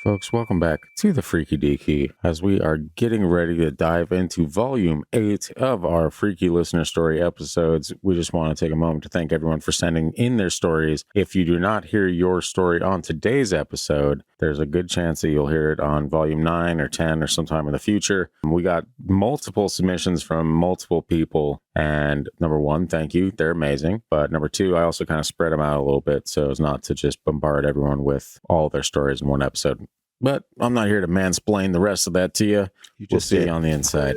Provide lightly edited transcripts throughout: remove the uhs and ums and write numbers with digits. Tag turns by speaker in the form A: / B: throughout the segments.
A: Folks, welcome back to the Freaky Deaky as we are getting ready to dive into Volume 8 of our Freaky Listener Story episodes. We just want to take a moment to thank everyone for sending in their stories. If you do not hear your story on today's episode, there's a good chance that you'll hear it on Volume 9 or 10 or sometime in the future. We got multiple submissions from multiple people, and number one, thank you. They're amazing. But number two, I also kind of spread them out a little bit so as not to just bombard everyone with all their stories in one episode. But I'm not here to mansplain the rest of that to you. We'll see you on the inside.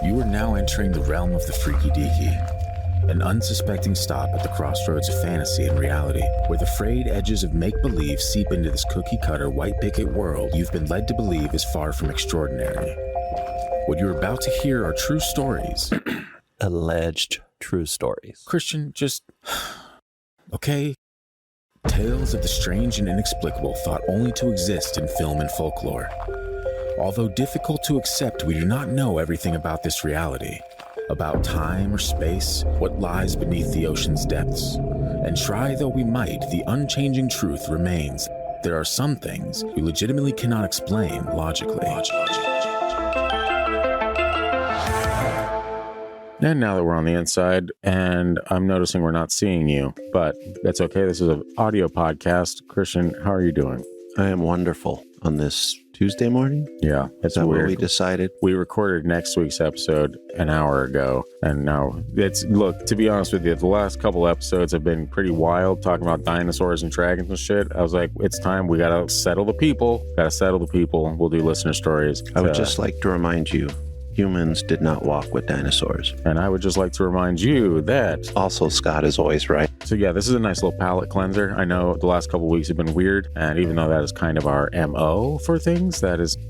A: You are now entering the realm of the Freaky Deaky, an unsuspecting stop at the crossroads of fantasy and reality, where the frayed edges of make-believe seep into this cookie-cutter white picket world you've been led to believe is far from extraordinary. What you're about to hear are true stories.
B: Alleged true stories.
A: Christian, just... okay? Tales of the strange and inexplicable thought only to exist in film and folklore. Although difficult to accept, we do not know everything about this reality. About time or space, what lies beneath the ocean's depths. And try though we might, the unchanging truth remains. There are some things we legitimately cannot explain logically. And now that we're on the inside, and I'm noticing we're not seeing you, but that's okay. This is an audio podcast. Christian, how are you doing?
B: I am wonderful on this Tuesday morning.
A: Yeah, it's
B: weird.
A: What
B: we decided.
A: We recorded next week's episode an hour ago, and now look, to be honest with you, the last couple episodes have been pretty wild, talking about dinosaurs and dragons and shit. I was like, it's time. We got to settle the people. We'll do listener stories.
B: I would just like to remind you, humans did not walk with dinosaurs.
A: And I would just like to remind you that...
B: Also, Scott is always right.
A: So yeah, this is a nice little palate cleanser. I know the last couple of weeks have been weird, and even though that is kind of our MO for things,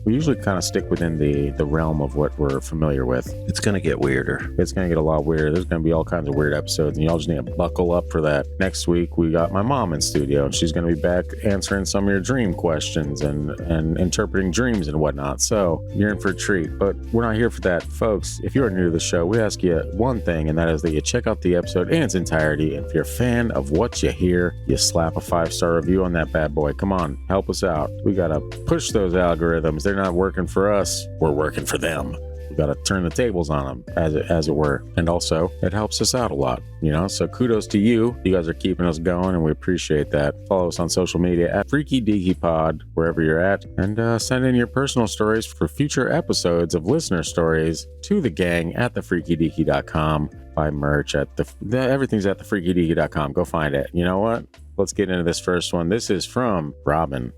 A: we usually kind of stick within the realm of what we're familiar with.
B: It's going to get weirder.
A: It's going to get a lot weirder. There's going to be all kinds of weird episodes, and y'all just need to buckle up for that. Next week, we got my mom in studio, and she's going to be back answering some of your dream questions and interpreting dreams and whatnot. So you're in for a treat, but we're not here for that. Folks, if you're new to the show, we ask you one thing, and that is that you check out the episode in its entirety. And if you're a fan of what you hear, you slap a 5-star review on that bad boy. Come on, help us out. We got to push those algorithms. They're not working for us. We're working for them. We got to turn the tables on them, as it were. And also, it helps us out a lot, so kudos to you. You guys are keeping us going, and we appreciate that. Follow us on social media at Freaky Deaky Pod, wherever you're at, and send in your personal stories for future episodes of listener stories to the gang at thefreakydeaky.com. Buy merch at everything's at thefreakydeaky.com. Go find it. You know what? Let's get into this first one. This is from Robin.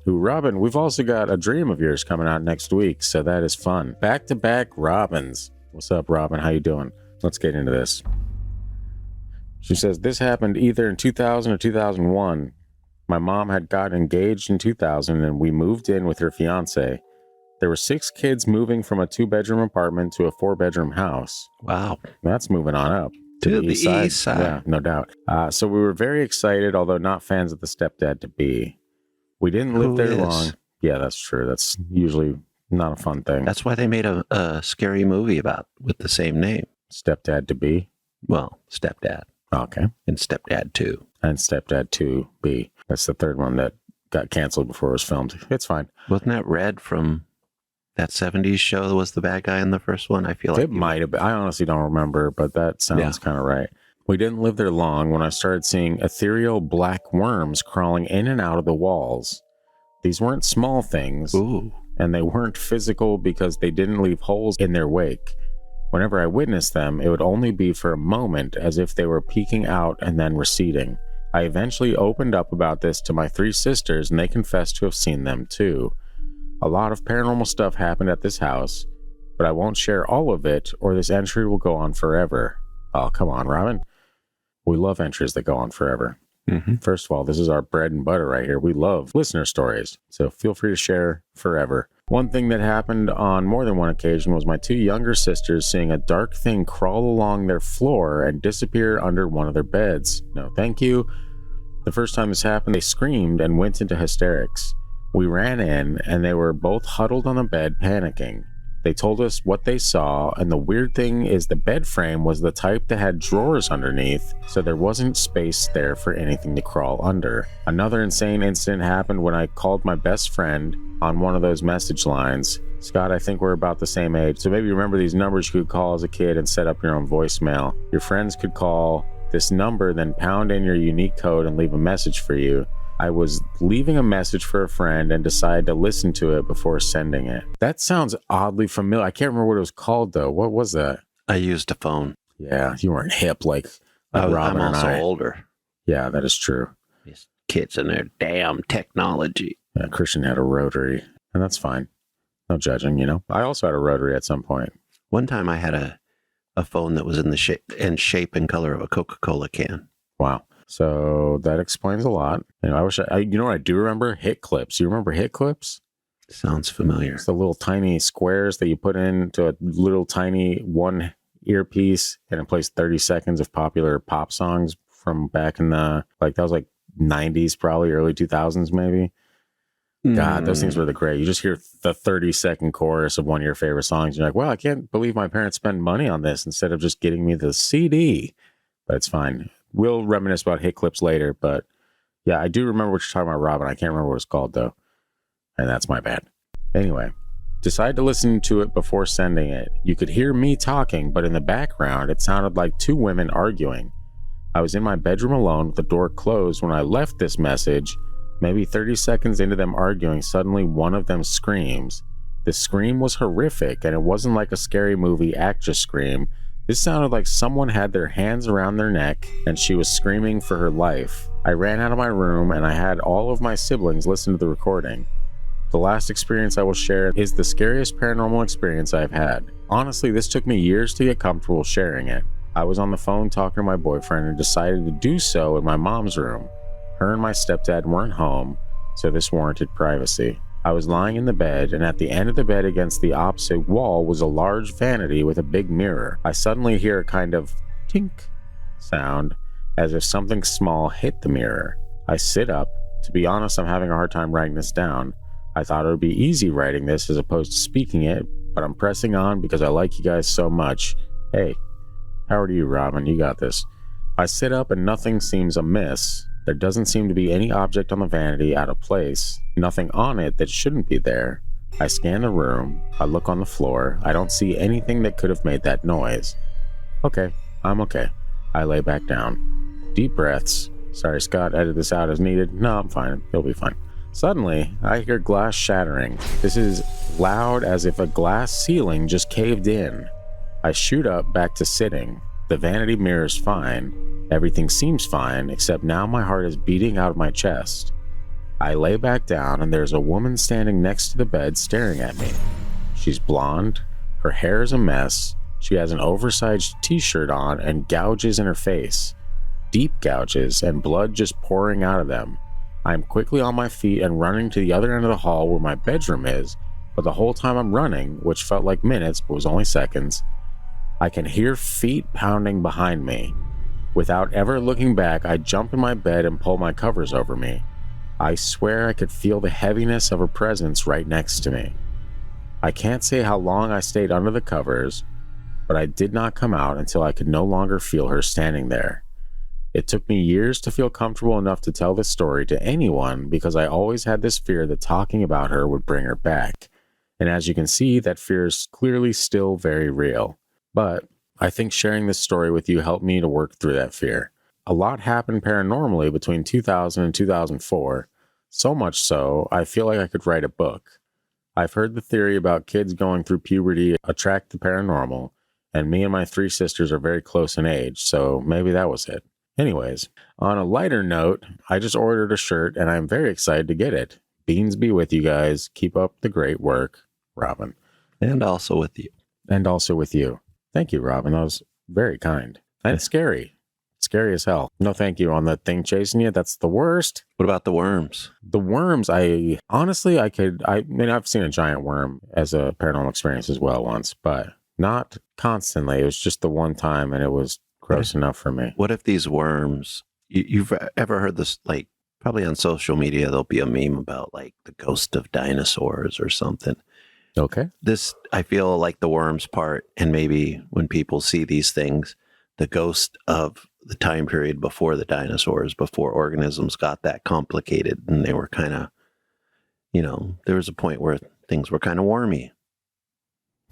A: Robin, we've also got a dream of yours coming out next week, so that is fun. Back-to-back Robins. What's up, Robin? How you doing? Let's get into this. She says, this happened either in 2000 or 2001. My mom had gotten engaged in 2000, and we moved in with her fiancé. There were 6 kids moving from a 2-bedroom apartment to a 4-bedroom house.
B: Wow.
A: That's moving on up.
B: To the east side.
A: Yeah, no doubt. So we were very excited, although not fans of the stepdad-to-be. We didn't live there long. Yeah, that's true. That's usually not a fun thing.
B: That's why they made a scary movie with the same name.
A: Stepdad to be?
B: Well, Stepdad.
A: Okay.
B: And Stepdad 2.
A: And Stepdad 2B. That's the third one that got canceled before it was filmed. It's fine.
B: Wasn't that Red from that 70s show that was the bad guy in the first one? I feel like
A: it might have been. I honestly don't remember, but that sounds kind of right. We didn't live there long when I started seeing ethereal black worms crawling in and out of the walls. These weren't small things.
B: Ooh.
A: And they weren't physical because they didn't leave holes in their wake. Whenever I witnessed them, it would only be for a moment, as if they were peeking out and then receding. I eventually opened up about this to my 3 sisters, and they confessed to have seen them too. A lot of paranormal stuff happened at this house, but I won't share all of it, or this entry will go on forever. Oh, come on, Robin. We love entries that go on forever.
B: Mm-hmm.
A: First of all, this is our bread and butter right here. We love listener stories, so feel free to share forever. One thing that happened on more than one occasion was my 2 younger sisters seeing a dark thing crawl along their floor and disappear under one of their beds. No, thank you. The first time this happened, they screamed and went into hysterics. We ran in, and they were both huddled on the bed, panicking. They told us what they saw, and the weird thing is the bed frame was the type that had drawers underneath, so there wasn't space there for anything to crawl under. Another insane incident happened when I called my best friend on one of those message lines. Scott, I think we're about the same age, so maybe remember these numbers you could call as a kid and set up your own voicemail. Your friends could call this number, then pound in your unique code and leave a message for you. I was leaving a message for a friend and decided to listen to it before sending it. That sounds oddly familiar. I can't remember what it was called, though. What was that?
B: I used a phone.
A: Yeah, you weren't hip like Robin
B: I'm
A: and
B: also
A: I.
B: older.
A: Yeah, that is true.
B: These kids and their damn technology.
A: Yeah, Christian had a rotary, and that's fine. No judging, you know. I also had a rotary at some point.
B: One time I had a phone that was in the shape and color of a Coca-Cola can.
A: Wow. So that explains a lot. You know, you know what I do remember? Hit clips. You remember hit clips?
B: Sounds familiar.
A: It's the little tiny squares that you put into a little tiny one earpiece, and it plays 30 seconds of popular pop songs from back in the, that was 90s, probably early 2000s, maybe. God, those things were the great. You just hear the 30-second chorus of one of your favorite songs. You're like, wow, I can't believe my parents spend money on this instead of just getting me the CD. But it's fine. We'll reminisce about hit clips later. But yeah, I do remember what you're talking about, Robin. I can't remember what it's called, though. And that's my bad. Anyway, decided to listen to it before sending it. You could hear me talking, but in the background, it sounded like two women arguing. I was in my bedroom alone with the door closed when I left this message. Maybe 30 seconds into them arguing, suddenly one of them screams. The scream was horrific, and it wasn't like a scary movie actress scream. This sounded like someone had their hands around their neck, and she was screaming for her life. I ran out of my room, and I had all of my siblings listen to the recording. The last experience I will share is the scariest paranormal experience I've had. Honestly, this took me years to get comfortable sharing it. I was on the phone talking to my boyfriend and decided to do so in my mom's room. Her and my stepdad weren't home, so this warranted privacy. I was lying in the bed, and at the end of the bed against the opposite wall was a large vanity with a big mirror. I suddenly hear a kind of tink sound, as if something small hit the mirror. I sit up. To be honest, I'm having a hard time writing this down. I thought it would be easy writing this as opposed to speaking it, but I'm pressing on because I like you guys so much. Hey, how are you, Robin? You got this. I sit up and nothing seems amiss. There doesn't seem to be any object on the vanity out of place, nothing on it that shouldn't be there. I scan the room, I look on the floor, I don't see anything that could have made that noise. Okay, I'm okay. I lay back down. Deep breaths. Sorry, Scott, edit this out as needed. No, I'm fine. It'll be fine. Suddenly, I hear glass shattering. This is loud as if a glass ceiling just caved in. I shoot up back to sitting. The vanity mirror's fine. Everything seems fine, except now my heart is beating out of my chest. I lay back down and there's a woman standing next to the bed staring at me. She's blonde, her hair is a mess, she has an oversized t-shirt on and gouges in her face. Deep gouges and blood just pouring out of them. I am quickly on my feet and running to the other end of the hall where my bedroom is, but the whole time I'm running, which felt like minutes but was only seconds, I can hear feet pounding behind me. Without ever looking back, I jump in my bed and pull my covers over me. I swear I could feel the heaviness of her presence right next to me. I can't say how long I stayed under the covers, but I did not come out until I could no longer feel her standing there. It took me years to feel comfortable enough to tell this story to anyone because I always had this fear that talking about her would bring her back. And as you can see, that fear is clearly still very real. But I think sharing this story with you helped me to work through that fear. A lot happened paranormally between 2000 and 2004, so much so I feel like I could write a book. I've heard the theory about kids going through puberty attract the paranormal, and me and my three sisters are very close in age, so maybe that was it. Anyways, on a lighter note, I just ordered a shirt and I'm very excited to get it. Beans be with you guys. Keep up the great work, Robin.
B: And also with you.
A: And also with you. Thank you, Robin. That was very kind. And it's scary. It's scary as hell. No thank you on that thing chasing you. That's the worst.
B: What about the worms?
A: The worms, I mean, I've seen a giant worm as a paranormal experience as well once, but not constantly. It was just the one time and it was gross enough for me.
B: What if these worms, you've ever heard this, probably on social media, there'll be a meme about the ghost of dinosaurs or something.
A: Okay.
B: This, I feel like the worms part, and maybe when people see these things, the ghost of the time period before the dinosaurs, before organisms got that complicated, and they were kind of, there was a point where things were kind of wormy.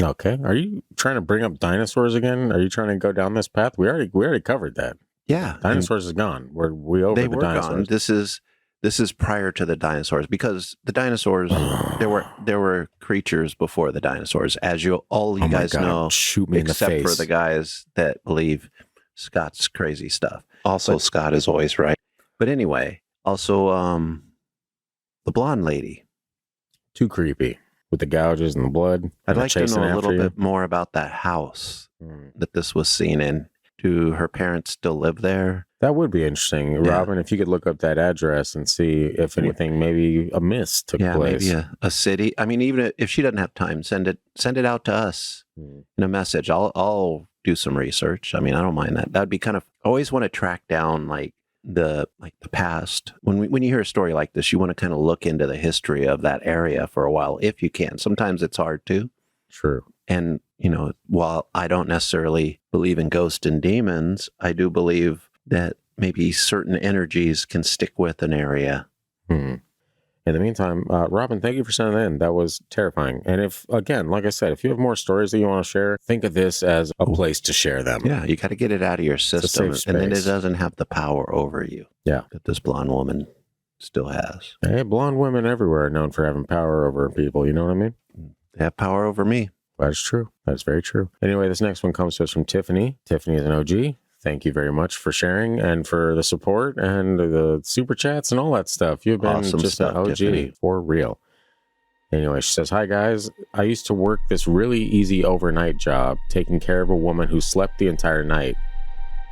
A: Okay. Are you trying to bring up dinosaurs again? Are you trying to go down this path? We already covered that.
B: Yeah.
A: Dinosaurs is gone. We over
B: they
A: the
B: were
A: dinosaurs.
B: Gone. This is prior to the dinosaurs, because the dinosaurs, there were creatures before the dinosaurs, as you guys know.
A: Shoot me
B: except
A: in the face.
B: for the guys that believe Scott's crazy stuff. Also, Scott is always right. But anyway, also the blonde lady.
A: Too creepy with the gouges and the blood.
B: I'd like to know a little bit more about that house that this was seen in. Do her parents still live there?
A: That would be interesting,
B: Yeah.
A: Robin, if you could look up that address and see if anything, maybe amiss took place.
B: Maybe a city. I mean, even if she doesn't have time, send it out to us in a message. I'll do some research. I mean, I don't mind that. That'd be kind of. I always want to track down the past. When you hear a story like this, you want to kind of look into the history of that area for a while, if you can. Sometimes it's hard to.
A: True.
B: And while I don't necessarily believe in ghosts and demons, I do believe that maybe certain energies can stick with an area.
A: In the meantime, Robin, thank you for sending in. That was terrifying. And if, again, like I said, if you have more stories that you want to share, think of this as a place to share them.
B: Yeah, you got to get it out of your system, and then it doesn't have the power over you.
A: Yeah,
B: that this blonde woman still has.
A: Hey, blonde women everywhere are known for having power over people. You know what I mean?
B: They have power over me.
A: That's true. That's very true. Anyway, this next one comes to us from Tiffany. Tiffany is an OG. Thank you very much for sharing and for the support and the super chats and all that stuff. You've been
B: awesome
A: just
B: stuff,
A: an OG
B: Tiffany.
A: For real. Anyway, she says, "Hi guys, I used to work this really easy overnight job taking care of a woman who slept the entire night.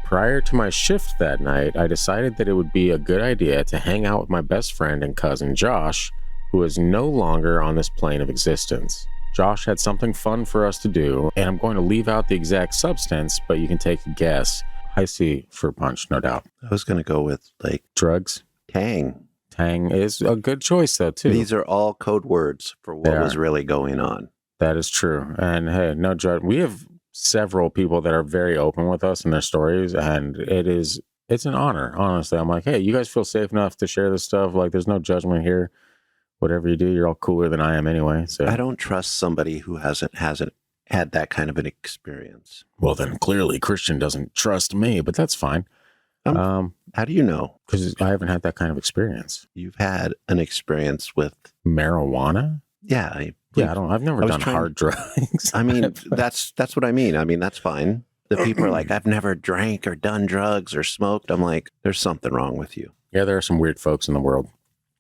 A: Prior to my shift that night, I decided that it would be a good idea to hang out with my best friend and cousin Josh, who is no longer on this plane of existence. Josh had something fun for us to do, and I'm going to leave out the exact substance, but you can take a guess. I see fruit punch, no doubt.
B: I was going to go with
A: drugs.
B: Tang.
A: Tang is a good choice, though, too.
B: These are all code words for what was really going on.
A: That is true. And hey, no judge. We have several people that are very open with us in their stories, and it's an honor, honestly. I'm like, hey, you guys feel safe enough to share this stuff? Like, there's no judgment here. Whatever you do, you're all cooler than I am anyway. So
B: I don't trust somebody who hasn't had that kind of an experience.
A: Well, then clearly Christian doesn't trust me, but that's fine.
B: How do you know?
A: Because I haven't had that kind of experience.
B: You've had an experience with
A: marijuana?
B: Yeah.
A: I've never done hard drugs.
B: I mean, that's what I mean. I mean, that's fine. The people are like, I've never drank or done drugs or smoked. I'm like, there's something wrong with you.
A: Yeah, there are some weird folks in the world.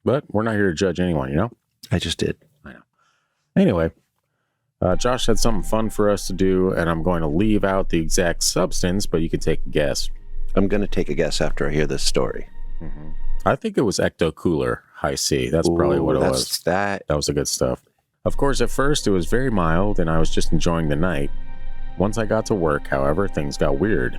A: But we're not here to judge anyone, you know?
B: I just did.
A: I know. Anyway, Josh had something fun for us to do, and I'm going to leave out the exact substance, but you can take a guess.
B: I'm going to take a guess after I hear this story.
A: Mm-hmm. I think it was Ecto Cooler High C. That's probably what it was. That was the good stuff. Of course, at first, it was very mild, and I was just enjoying the night. Once I got to work, however, things got weird.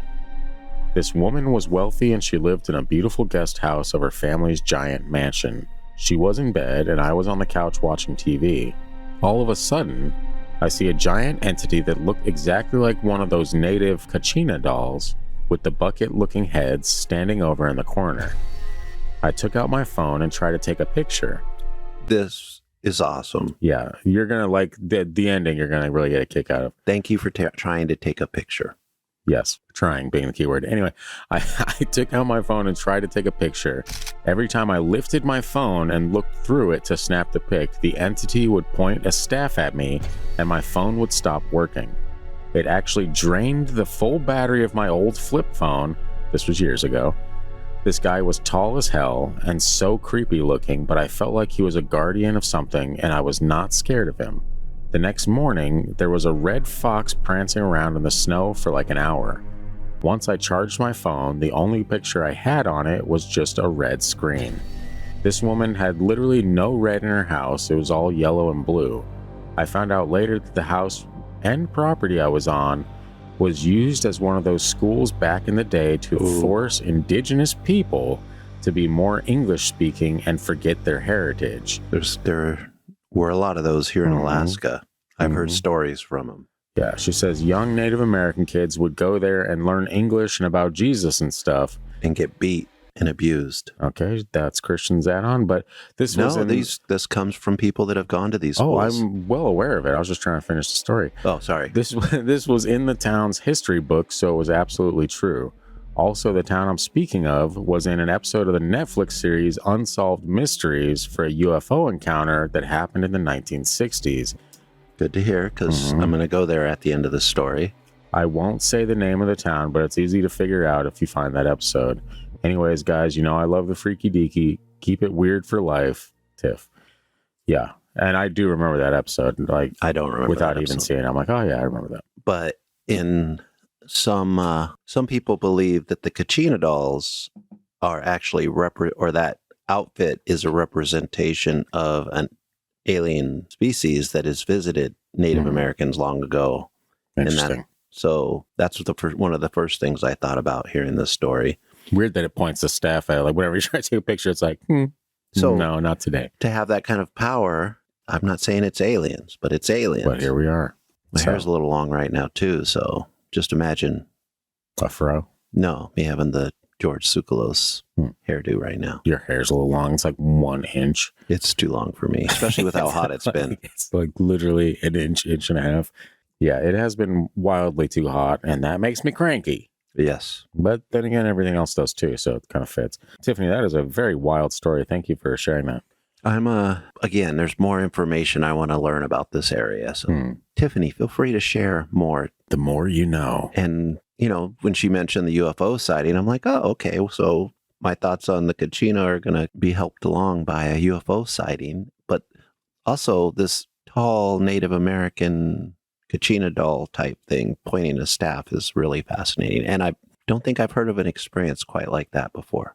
A: This woman was wealthy, and she lived in a beautiful guest house of her family's giant mansion. She was in bed, and I was on the couch watching TV. All of a sudden, I see a giant entity that looked exactly like one of those native Kachina dolls, with the bucket-looking heads standing over in the corner. I took out my phone and tried to take a picture.
B: This is awesome.
A: Yeah, you're going to like the ending, you're going to really get a kick out of.
B: Thank you for trying to take a picture.
A: Yes, trying being the keyword. Anyway, I took out my phone and tried to take a picture. Every time I lifted my phone and looked through it to snap the pic, the entity would point a staff at me and my phone would stop working. It actually drained the full battery of my old flip phone. This was years ago. This guy was tall as hell and so creepy looking, but I felt like he was a guardian of something and I was not scared of him. The next morning, there was a red fox prancing around in the snow for like an hour. Once I charged my phone, the only picture I had on it was just a red screen. This woman had literally no red in her house, it was all yellow and blue. I found out later that the house and property I was on was used as one of those schools back in the day to force indigenous people to be more English speaking and forget their heritage.
B: There were a lot of those here in Alaska. I've heard stories from them.
A: Yeah, she says young Native American kids would go there and learn English and about Jesus and stuff.
B: And get beat and abused.
A: Okay, that's Christian's add-on, but this
B: this comes from people that have gone to these
A: Oh,
B: schools.
A: I'm well aware of it. I was just trying to finish the story.
B: Oh, sorry.
A: This was in the town's history book, so it was absolutely true. Also, the town I'm speaking of was in an episode of the Netflix series Unsolved Mysteries for a UFO encounter that happened in the 1960s.
B: Good to hear, because I'm going to go there at the end of the story.
A: I won't say the name of the town, but it's easy to figure out if you find that episode. Anyways, guys, you know I love the freaky deaky. Keep it weird for life, Tiff. Yeah, and I do remember that episode. Like,
B: I don't remember
A: without even seeing it. I'm like, oh yeah, I remember that.
B: But in some people believe that the Kachina dolls are actually or that outfit is a representation of an alien species that has visited Native Americans long ago.
A: Interesting.
B: So that's one of the first things I thought about hearing this story.
A: Weird that it points the staff at, like, whenever you try to take a picture, it's like,
B: So
A: no, not today.
B: To have that kind of power, I'm not saying it's aliens, but it's aliens.
A: But here we are.
B: My hair's a little long right now, too, so just imagine.
A: A fro?
B: No, me having the George Tsoukalos hairdo right now.
A: Your hair's a little long. It's like 1 inch.
B: It's too long for me, especially with how hot it's been.
A: It's like literally an inch and a half. Yeah, it has been wildly too hot, and that makes me cranky.
B: Yes.
A: But then again, everything else does too, so it kind of fits. Tiffany, that is a very wild story. Thank you for sharing that.
B: Again, there's more information I want to learn about this area. So, Tiffany, feel free to share more.
A: The more you know.
B: And, when she mentioned the UFO sighting, I'm like, oh, okay. So my thoughts on the Kachina are going to be helped along by a UFO sighting. But also this tall Native American Kachina doll type thing pointing a staff is really fascinating. And I don't think I've heard of an experience quite like that before.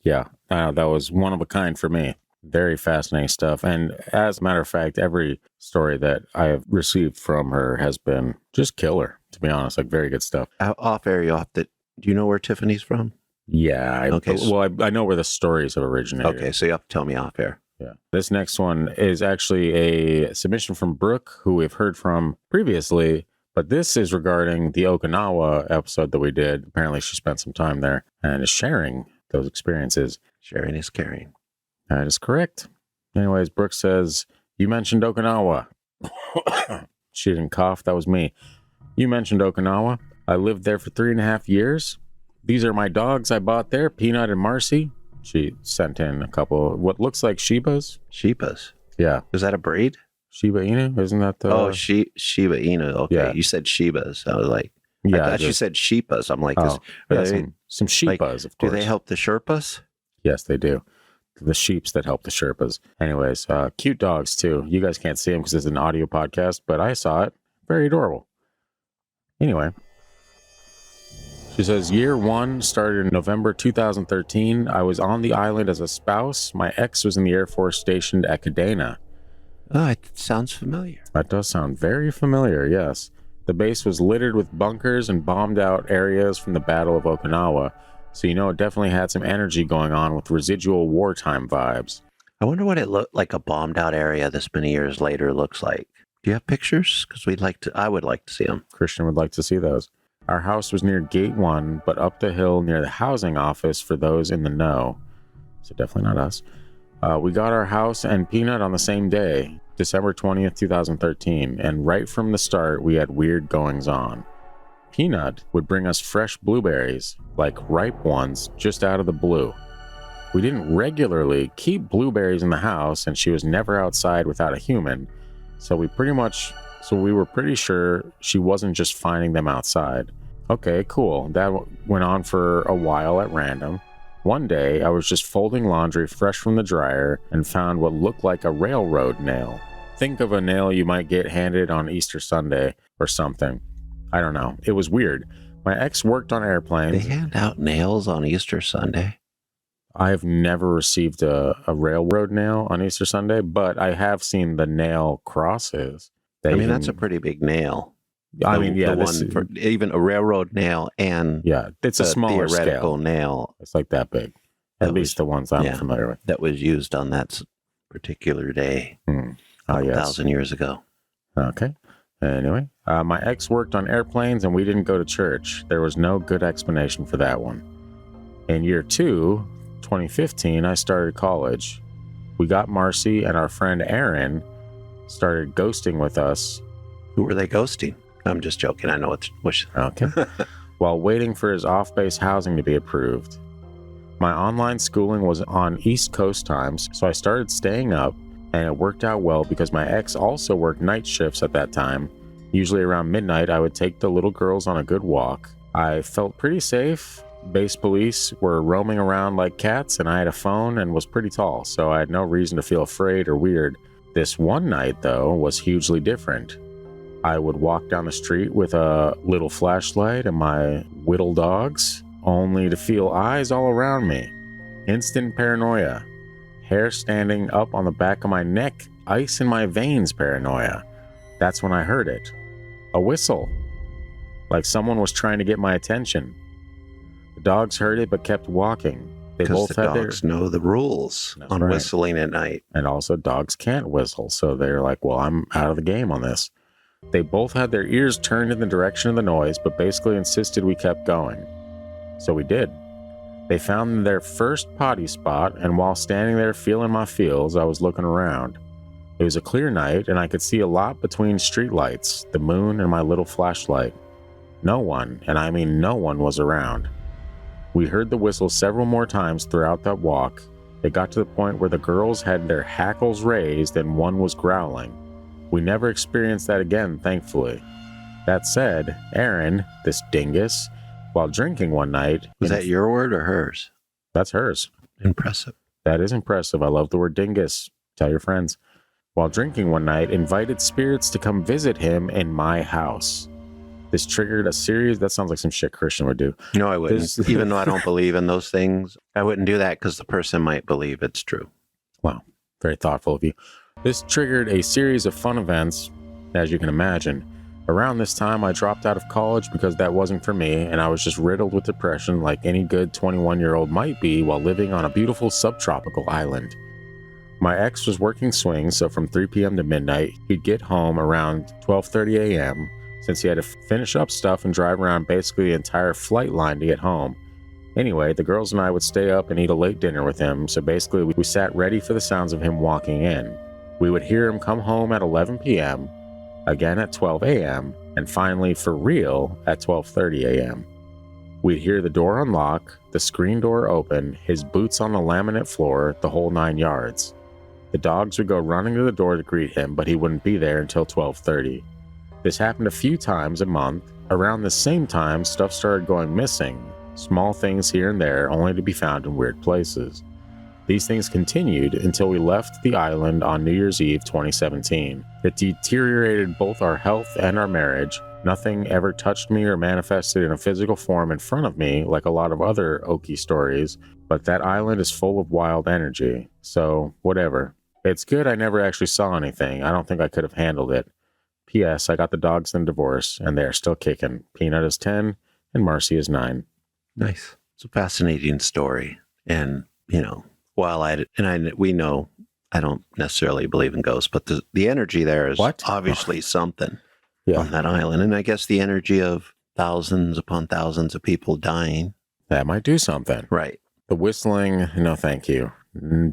A: Yeah, that was one of a kind for me. Very fascinating stuff. And as a matter of fact, every story that I have received from her has been just killer, to be honest. Like, very good stuff.
B: Off air, do you know where Tiffany's from?
A: Yeah. I know where the stories have originated.
B: Okay, so you have to tell me off air.
A: Yeah. This next one is actually a submission from Brooke, who we've heard from previously, but this is regarding the Okinawa episode that we did. Apparently she spent some time there and is sharing those experiences.
B: Sharing is caring.
A: That is correct. Anyways, Brooke says, you mentioned Okinawa. She didn't cough. That was me. You mentioned Okinawa. I lived there for 3.5 years. These are my dogs I bought there, Peanut and Marcy. She sent in a couple, what looks like Shibas.
B: Shibas?
A: Yeah.
B: Is that a breed?
A: Shiba Inu? Isn't that the...
B: Oh, Shiba Inu. Okay. Yeah. You said Shibas. I was like, I thought you said Sheepas. I'm like,
A: some Sheepas, of course.
B: Do they help the Sherpas?
A: Yes, they do. The sheeps that help the Sherpas. Anyways, cute dogs too. You guys can't see them because it's an audio podcast, but I saw it. Very adorable. Anyway, she says, year 1 started in November 2013. I was on the island as a spouse. My ex was in the Air Force stationed at Kadena.
B: Oh, it sounds familiar.
A: That does sound very familiar, yes. The base was littered with bunkers and bombed out areas from the Battle of Okinawa. So, it definitely had some energy going on with residual wartime vibes.
B: I wonder what it looked like a bombed out area this many years later looks like. Do you have pictures? Because I would like to see them.
A: Christian would like to see those. Our house was near Gate 1, but up the hill near the housing office for those in the know. So definitely not us. We got our house and Peanut on the same day, December 20th, 2013. And right from the start, we had weird goings on. Peanut would bring us fresh blueberries, like ripe ones, just out of the blue. We didn't regularly keep blueberries in the house, and she was never outside without a human, so we were pretty sure she wasn't just finding them outside. Okay, cool. That went on for a while at random. One day, I was just folding laundry fresh from the dryer and found what looked like a railroad nail. Think of a nail you might get handed on Easter Sunday or something. I don't know. It was weird. My ex worked on airplanes.
B: They hand out nails on Easter Sunday?
A: I have never received a railroad nail on Easter Sunday, but I have seen the nail crosses.
B: That's a pretty big nail. Even a railroad nail and
A: it's a smaller
B: theoretical
A: scale.
B: Nail.
A: It's like that big. At least the ones I'm familiar with.
B: That was used on that particular day 1,000 years ago.
A: Okay. Anyway, my ex worked on airplanes and we didn't go to church. There was no good explanation for that one. In year 2, 2015, I started college. We got Marcy and our friend Aaron started ghosting with us.
B: Who were they ghosting? I'm just joking. I know which.
A: Okay. While waiting for his off-base housing to be approved. My online schooling was on East Coast times, so I started staying up, and it worked out well because my ex also worked night shifts at that time. Usually around midnight, I would take the little girls on a good walk. I felt pretty safe. Base police were roaming around like cats, and I had a phone and was pretty tall, so I had no reason to feel afraid or weird. This one night, though, was hugely different. I would walk down the street with a little flashlight and my whittle dogs, only to feel eyes all around me. Instant paranoia. Hair standing up on the back of my neck, ice in my veins paranoia. That's when I heard it. A whistle. Like someone was trying to get my attention. The dogs heard it but kept walking. They
B: Because
A: both
B: the
A: had
B: dogs know the rules
A: That's
B: on
A: right.
B: whistling at night.
A: And also dogs can't whistle, so they're like, well, I'm out of the game on this. They both had their ears turned in the direction of the noise, but basically insisted we kept going. So we did. They found their first potty spot, and while standing there feeling my feels, I was looking around. It was a clear night, and I could see a lot between streetlights, the moon, and my little flashlight. No one, and I mean no one, was around. We heard the whistle several more times throughout that walk. It got to the point where the girls had their hackles raised and one was growling. We never experienced that again, thankfully. That said, Aaron, this dingus, while drinking one night...
B: Was that your word or hers?
A: That's hers.
B: Impressive.
A: That is impressive. I love the word dingus. Tell your friends. While drinking one night, invited spirits to come visit him in my house. This triggered a series... That sounds like some shit Christian would do.
B: No, I wouldn't. Even though I don't believe in those things, I wouldn't do that because the person might believe it's true.
A: Wow. Very thoughtful of you. This triggered a series of fun events, as you can imagine. Around this time, I dropped out of college because that wasn't for me, and I was just riddled with depression like any good 21-year-old might be while living on a beautiful subtropical island. My ex was working swings, so from 3 p.m. to midnight, he'd get home around 12:30 a.m., since he had to finish up stuff and drive around basically the entire flight line to get home. Anyway, the girls and I would stay up and eat a late dinner with him, so basically we sat ready for the sounds of him walking in. We would hear him come home at 11 p.m., again at 12 a.m., and finally, for real, at 12:30 a.m. We'd hear the door unlock, the screen door open, his boots on the laminate floor, the whole 9 yards. The dogs would go running to the door to greet him, but he wouldn't be there until 12:30. This happened a few times a month. Around the same time, stuff started going missing, small things here and there, only to be found in weird places. These things continued until we left the island on New Year's Eve 2017. It deteriorated both our health and our marriage. Nothing ever touched me or manifested in a physical form in front of me like a lot of other Okie stories, but that island is full of wild energy. So, whatever. It's good I never actually saw anything. I don't think I could have handled it. P.S. I got the dogs in divorce, and they're still kicking. Peanut is 10, and Marcy is 9.
B: Nice. It's a fascinating story. And, while we know I don't necessarily believe in ghosts, but the energy there is obviously something on that island. And I guess the energy of thousands upon thousands of people dying.
A: That might do something.
B: Right.
A: The whistling, no thank you.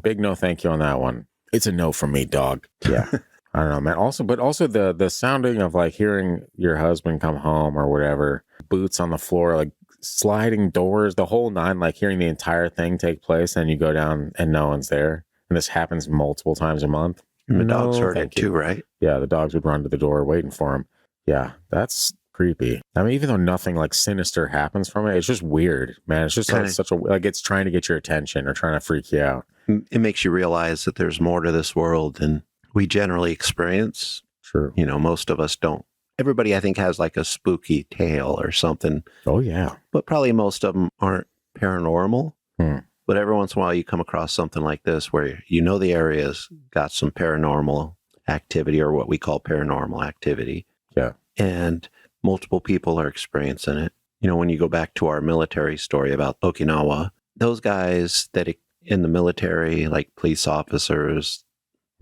A: Big no thank you on that one. It's a no from me, dog. Yeah. I don't know, man. Also the sounding of like hearing your husband come home or whatever, boots on the floor, like sliding doors, the whole nine, like hearing the entire thing take place, and you go down and no one's there. And this happens multiple times a month.
B: And the dogs heard it too, right?
A: Yeah, the dogs would run to the door waiting for him. Yeah, that's creepy. I mean, even though nothing like sinister happens from it, it's just weird, man. It's just like it's trying to get your attention or trying to freak you out.
B: It makes you realize that there's more to this world than we generally experience.
A: True.
B: Most of us don't. Everybody, I think, has like a spooky tale or something.
A: Oh, yeah.
B: But probably most of them aren't paranormal. But every once in a while you come across something like this where the area's got some paranormal activity, or what we call paranormal activity.
A: Yeah.
B: And multiple people are experiencing it. When you go back to our military story about Okinawa, those guys that in the military, like police officers,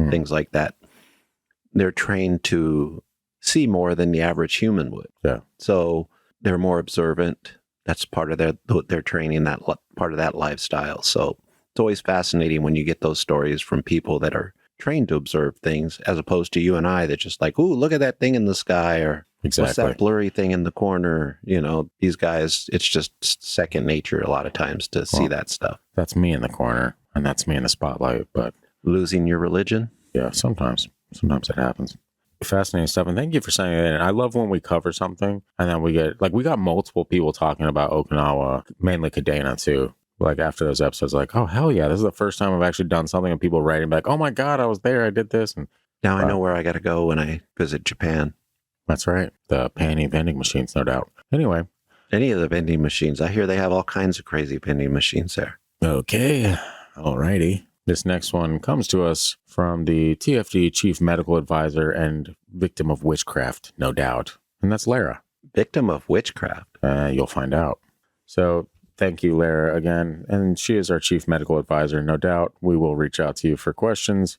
B: things like that, they're trained to see more than the average human would.
A: Yeah.
B: So they're more observant. That's part of their training, that part of that lifestyle. So it's always fascinating when you get those stories from people that are trained to observe things, as opposed to you and I that just like, ooh, look at that thing in the sky, or
A: Exactly.
B: what's that blurry thing in the corner? You know, these guys, it's just second nature a lot of times to see that stuff.
A: That's me in the corner, and that's me in the spotlight. But
B: losing your religion?
A: Yeah, sometimes it happens. Fascinating stuff, and thank you for saying it. And I love when we cover something and then we got multiple people talking about Okinawa, mainly Kachina too. Like after those episodes, like, oh hell yeah, this is the first time I've actually done something, and people writing back, oh my god, I was there, I did this, and
B: now I know where I got to go when I visit Japan.
A: That's right, the panty vending machines, no doubt. Anyway,
B: any of the vending machines, I hear they have all kinds of crazy vending machines there.
A: Okay, alrighty. This next one comes to us from the TFD Chief Medical Advisor and victim of witchcraft, no doubt. And that's Lera.
B: Victim of witchcraft?
A: You'll find out. So thank you, Lera, again. And she is our Chief Medical Advisor, no doubt. We will reach out to you for questions.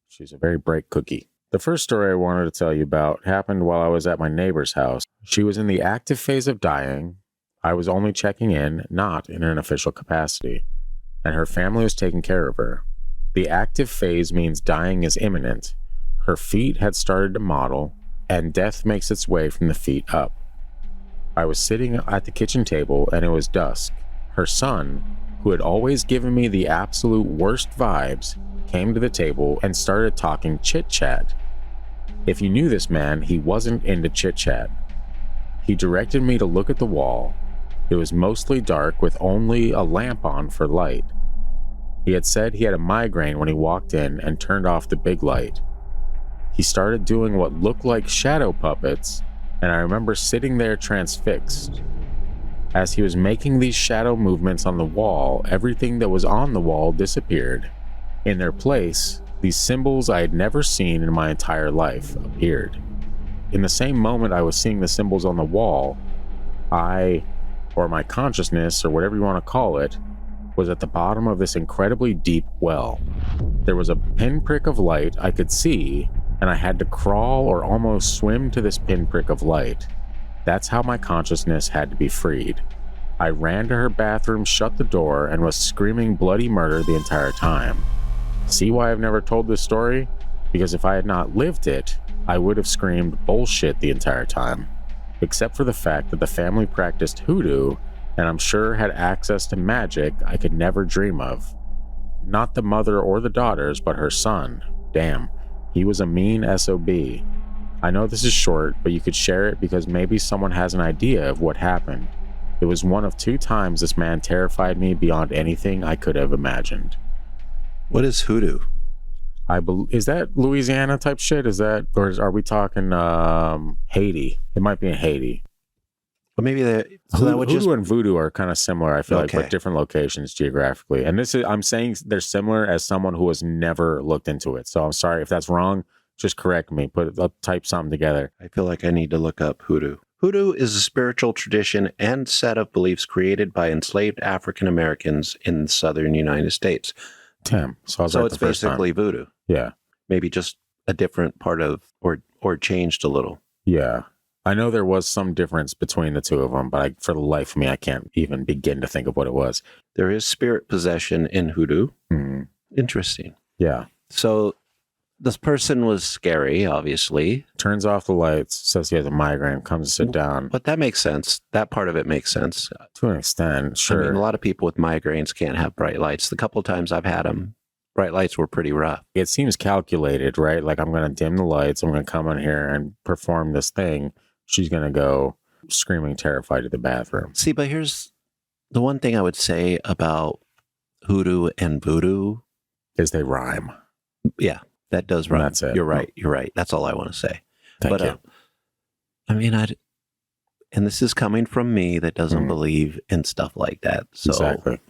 A: She's a very bright cookie. The first story I wanted to tell you about happened while I was at my neighbor's house. She was in the active phase of dying. I was only checking in, not in an official capacity. And her family was taking care of her. The active phase means dying is imminent. Her feet had started to model, and death makes its way from the feet up. I was sitting at the kitchen table, and it was dusk. Her son, who had always given me the absolute worst vibes, came to the table and started talking chit-chat. If you knew this man, he wasn't into chit-chat. He directed me to look at the wall. It was mostly dark with only a lamp on for light. He had said he had a migraine when he walked in and turned off the big light. He started doing what looked like shadow puppets, and I remember sitting there transfixed. As he was making these shadow movements on the wall, everything that was on the wall disappeared. In their place, these symbols I had never seen in my entire life appeared. In the same moment I was seeing the symbols on the wall, or my consciousness, or whatever you want to call it, was at the bottom of this incredibly deep well. There was a pinprick of light I could see, and I had to crawl or almost swim to this pinprick of light. That's how my consciousness had to be freed. I ran to her bathroom, shut the door, and was screaming bloody murder the entire time. See why I've never told this story? Because if I had not lived it, I would have screamed bullshit the entire time. Except for the fact that the family practiced hoodoo, and I'm sure had access to magic I could never dream of. Not the mother or the daughters, but her son. Damn, he was a mean SOB. I know this is short, but you could share it because maybe someone has an idea of what happened. It was one of 2 times this man terrified me beyond anything I could have imagined.
B: What is hoodoo?
A: Is that Louisiana type shit? Is that, or are we talking Haiti? It might be in Haiti.
B: But maybe
A: Hoodoo and voodoo are kind of similar, I feel
B: Okay.
A: like, but different locations geographically. And I'm saying they're similar as someone who has never looked into it. So I'm sorry if that's wrong. Just correct me. Type something together.
B: I feel like I need to look up hoodoo. Hoodoo is a spiritual tradition and set of beliefs created by enslaved African Americans in the southern United States.
A: Tim. So
B: it's basically voodoo.
A: Yeah.
B: Maybe just a different part of, or changed a little.
A: Yeah. I know there was some difference between the two of them, but for the life of me, I can't even begin to think of what it was.
B: There is spirit possession in hoodoo.
A: Mm.
B: Interesting.
A: Yeah.
B: So this person was scary, obviously.
A: Turns off the lights, says he has a migraine, comes to sit down.
B: But that makes sense. That part of it makes sense.
A: To an extent, sure.
B: I mean, a lot of people with migraines can't have bright lights. The couple of times I've had them, bright lights were pretty rough.
A: It seems calculated, right? Like, I'm going to dim the lights. I'm going to come in here and perform this thing. She's going to go screaming terrified to the bathroom.
B: See, but here's the one thing I would say about hoodoo and voodoo.
A: Is they rhyme.
B: Yeah, that does rhyme.
A: That's it.
B: You're right. You're right. That's all I want to say.
A: Thank you.
B: I mean, and this is coming from me that doesn't believe in stuff like that. So.
A: Exactly.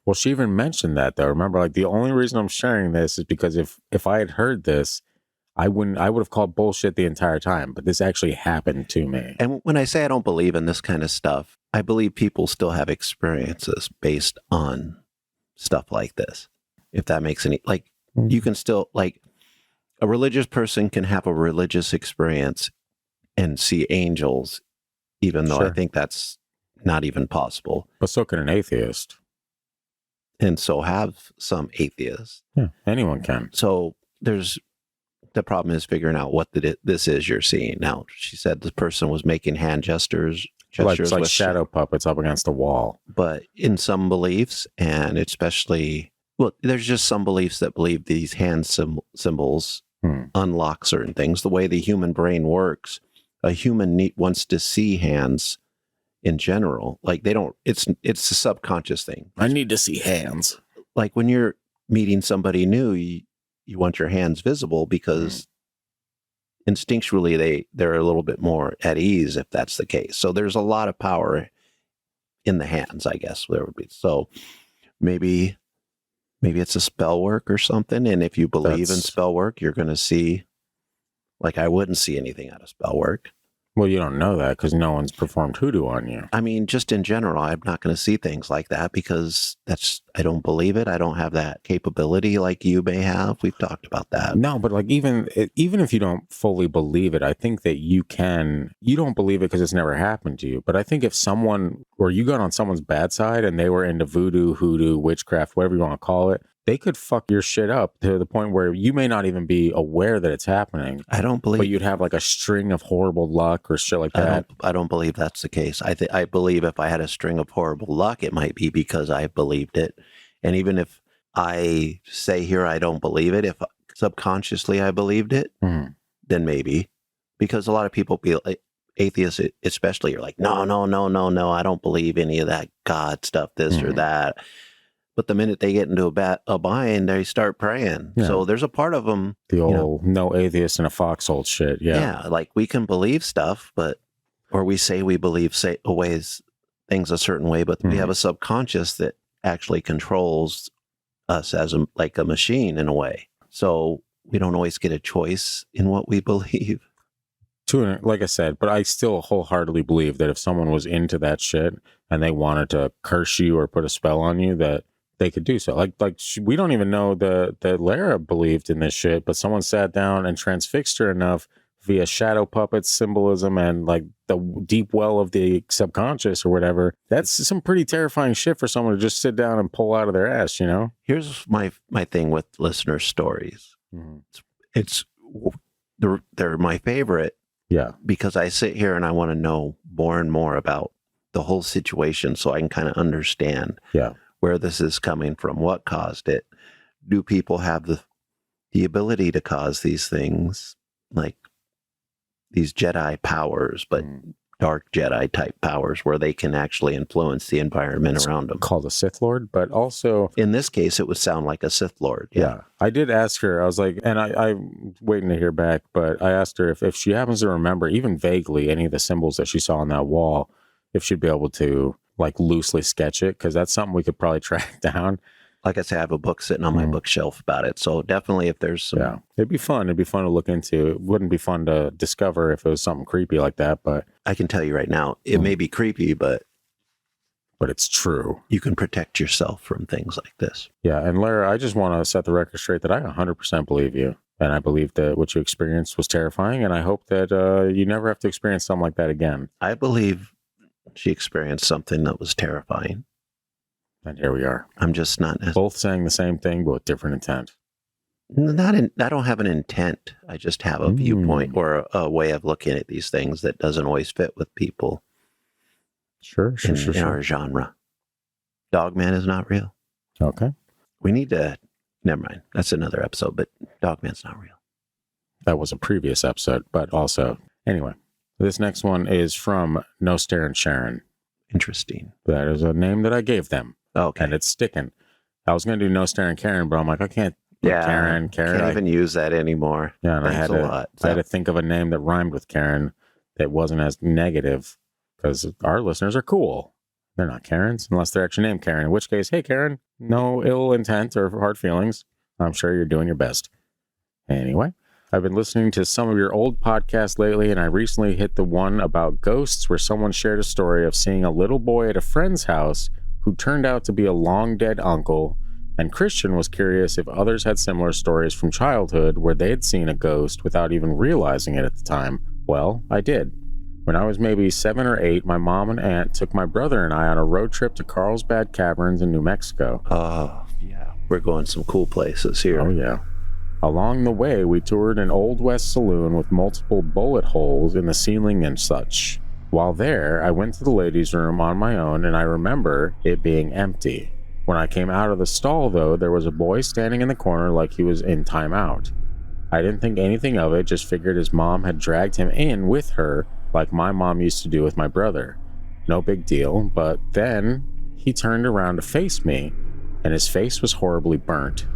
A: Well, she even mentioned that, though. Remember, like, the only reason I'm sharing this is because if I had heard this, I would have called bullshit the entire time, but this actually happened to me.
B: And when I say I don't believe in this kind of stuff, I believe people still have experiences based on stuff like this. If that makes any, like, you can still, like, a religious person can have a religious experience and see angels, even though I
A: Sure.
B: think that's not even possible.
A: But so can an atheist.
B: And so have some atheists.
A: Yeah, anyone can.
B: So the problem is figuring out what this is you're seeing. Now, she said the person was making hand gestures
A: Like, it's like
B: with
A: shadow puppets up against the wall.
B: But in some beliefs, and especially, well, there's just some beliefs that believe these hand symbols unlock certain things. The way the human brain works, a human wants to see hands in general. Like they don't, it's a subconscious thing.
A: I need to see hands.
B: Like when you're meeting somebody new, you want your hands visible because instinctually they're a little bit more at ease if that's the case. So there's a lot of power in the hands, I guess there would be. So maybe it's a spell work or something. And if you believe in spell work, you're going to see, like I wouldn't see anything out of spell work.
A: Well, you don't know that because no one's performed hoodoo on you.
B: I mean, just in general, I'm not going to see things like that because I don't believe it. I don't have that capability like you may have. We've talked about that.
A: No, but like even if you don't fully believe it, I think that you don't believe it because it's never happened to you. But I think if someone, or you got on someone's bad side and they were into voodoo, hoodoo, witchcraft, whatever you want to call it, they could fuck your shit up to the point where you may not even be aware that it's happening.
B: I don't believe,
A: but you'd have like a string of horrible luck or shit like that.
B: I don't believe that's the case. I believe if I had a string of horrible luck, it might be because I believed it. And even if I say here I don't believe it, if subconsciously I believed it, then maybe. Because a lot of people feel, atheists especially, are like, no, I don't believe any of that God stuff, this or that. But the minute they get into a bind, they start praying. Yeah. So there's a part of them.
A: The old no atheist in a foxhole shit. Yeah.
B: Yeah. Like we can believe stuff, or we say we believe things a certain way, but we have a subconscious that actually controls us as like a machine in a way. So we don't always get a choice in what we believe.
A: Like I said, but I still wholeheartedly believe that if someone was into that shit and they wanted to curse you or put a spell on you, that they could do so. Like we don't even know that Lera believed in this shit, but someone sat down and transfixed her enough via shadow puppets, symbolism, and like the deep well of the subconscious or whatever. That's some pretty terrifying shit for someone to just sit down and pull out of their ass, you know?
B: Here's my thing with listener stories. They're my favorite.
A: Yeah.
B: Because I sit here and I want to know more and more about the whole situation so I can kind of understand where this is coming from, what caused it. Do people have the ability to cause these things, like these Jedi powers, but dark Jedi type powers where they can actually influence the environment around them?
A: Called a Sith Lord, but also
B: in this case, it would sound like a Sith Lord.
A: Yeah. I did ask her, I was like, and I'm waiting to hear back, but I asked her if she happens to remember even vaguely any of the symbols that she saw on that wall, if she'd be able to like loosely sketch it, because that's something we could probably track down.
B: Like I say, I have a book sitting on my bookshelf about it. So definitely if there's some...
A: Yeah, it'd be fun. It'd be fun to look into. It wouldn't be fun to discover if it was something creepy like that, but...
B: I can tell you right now, it may be creepy, but
A: it's true.
B: You can protect yourself from things like this.
A: Yeah, and Lera, I just want to set the record straight that I 100% believe you. And I believe that what you experienced was terrifying, and I hope that you never have to experience something like that again.
B: I believe she experienced something that was terrifying.
A: And here we are.
B: I'm just not...
A: both saying the same thing, but with different intent.
B: I don't have an intent. I just have a viewpoint or a way of looking at these things that doesn't always fit with people.
A: Sure.
B: In our genre. Dogman is not real.
A: Okay.
B: We need to... Never mind. That's another episode, but Dogman's not real.
A: That was a previous episode, but also... Anyway, this next one is from No Starin Sharon.
B: Interesting.
A: That is a name that I gave them.
B: Okay.
A: And it's sticking. I was going to do No Starin Karen, but I'm like, I can't. Karen.
B: Can't even use that anymore.
A: Yeah, and I had to think of a name that rhymed with Karen that wasn't as negative, because our listeners are cool. They're not Karens unless they're actually named Karen. In which case, hey Karen, no ill intent or hard feelings. I'm sure you're doing your best. Anyway, I've been listening to some of your old podcasts lately, and I recently hit the one about ghosts where someone shared a story of seeing a little boy at a friend's house who turned out to be a long dead uncle, and Christian was curious if others had similar stories from childhood where they had seen a ghost without even realizing it at the time. Well, I did. When I was maybe 7 or 8, my mom and aunt took my brother and I on a road trip to Carlsbad Caverns in New Mexico.
B: Oh, yeah. We're going some cool places here.
A: Oh, yeah. Along the way, we toured an Old West saloon with multiple bullet holes in the ceiling and such. While there, I went to the ladies' room on my own, and I remember it being empty. When I came out of the stall, though, there was a boy standing in the corner like he was in timeout. I didn't think anything of it, just figured his mom had dragged him in with her like my mom used to do with my brother. No big deal, but then he turned around to face me, and his face was horribly burnt.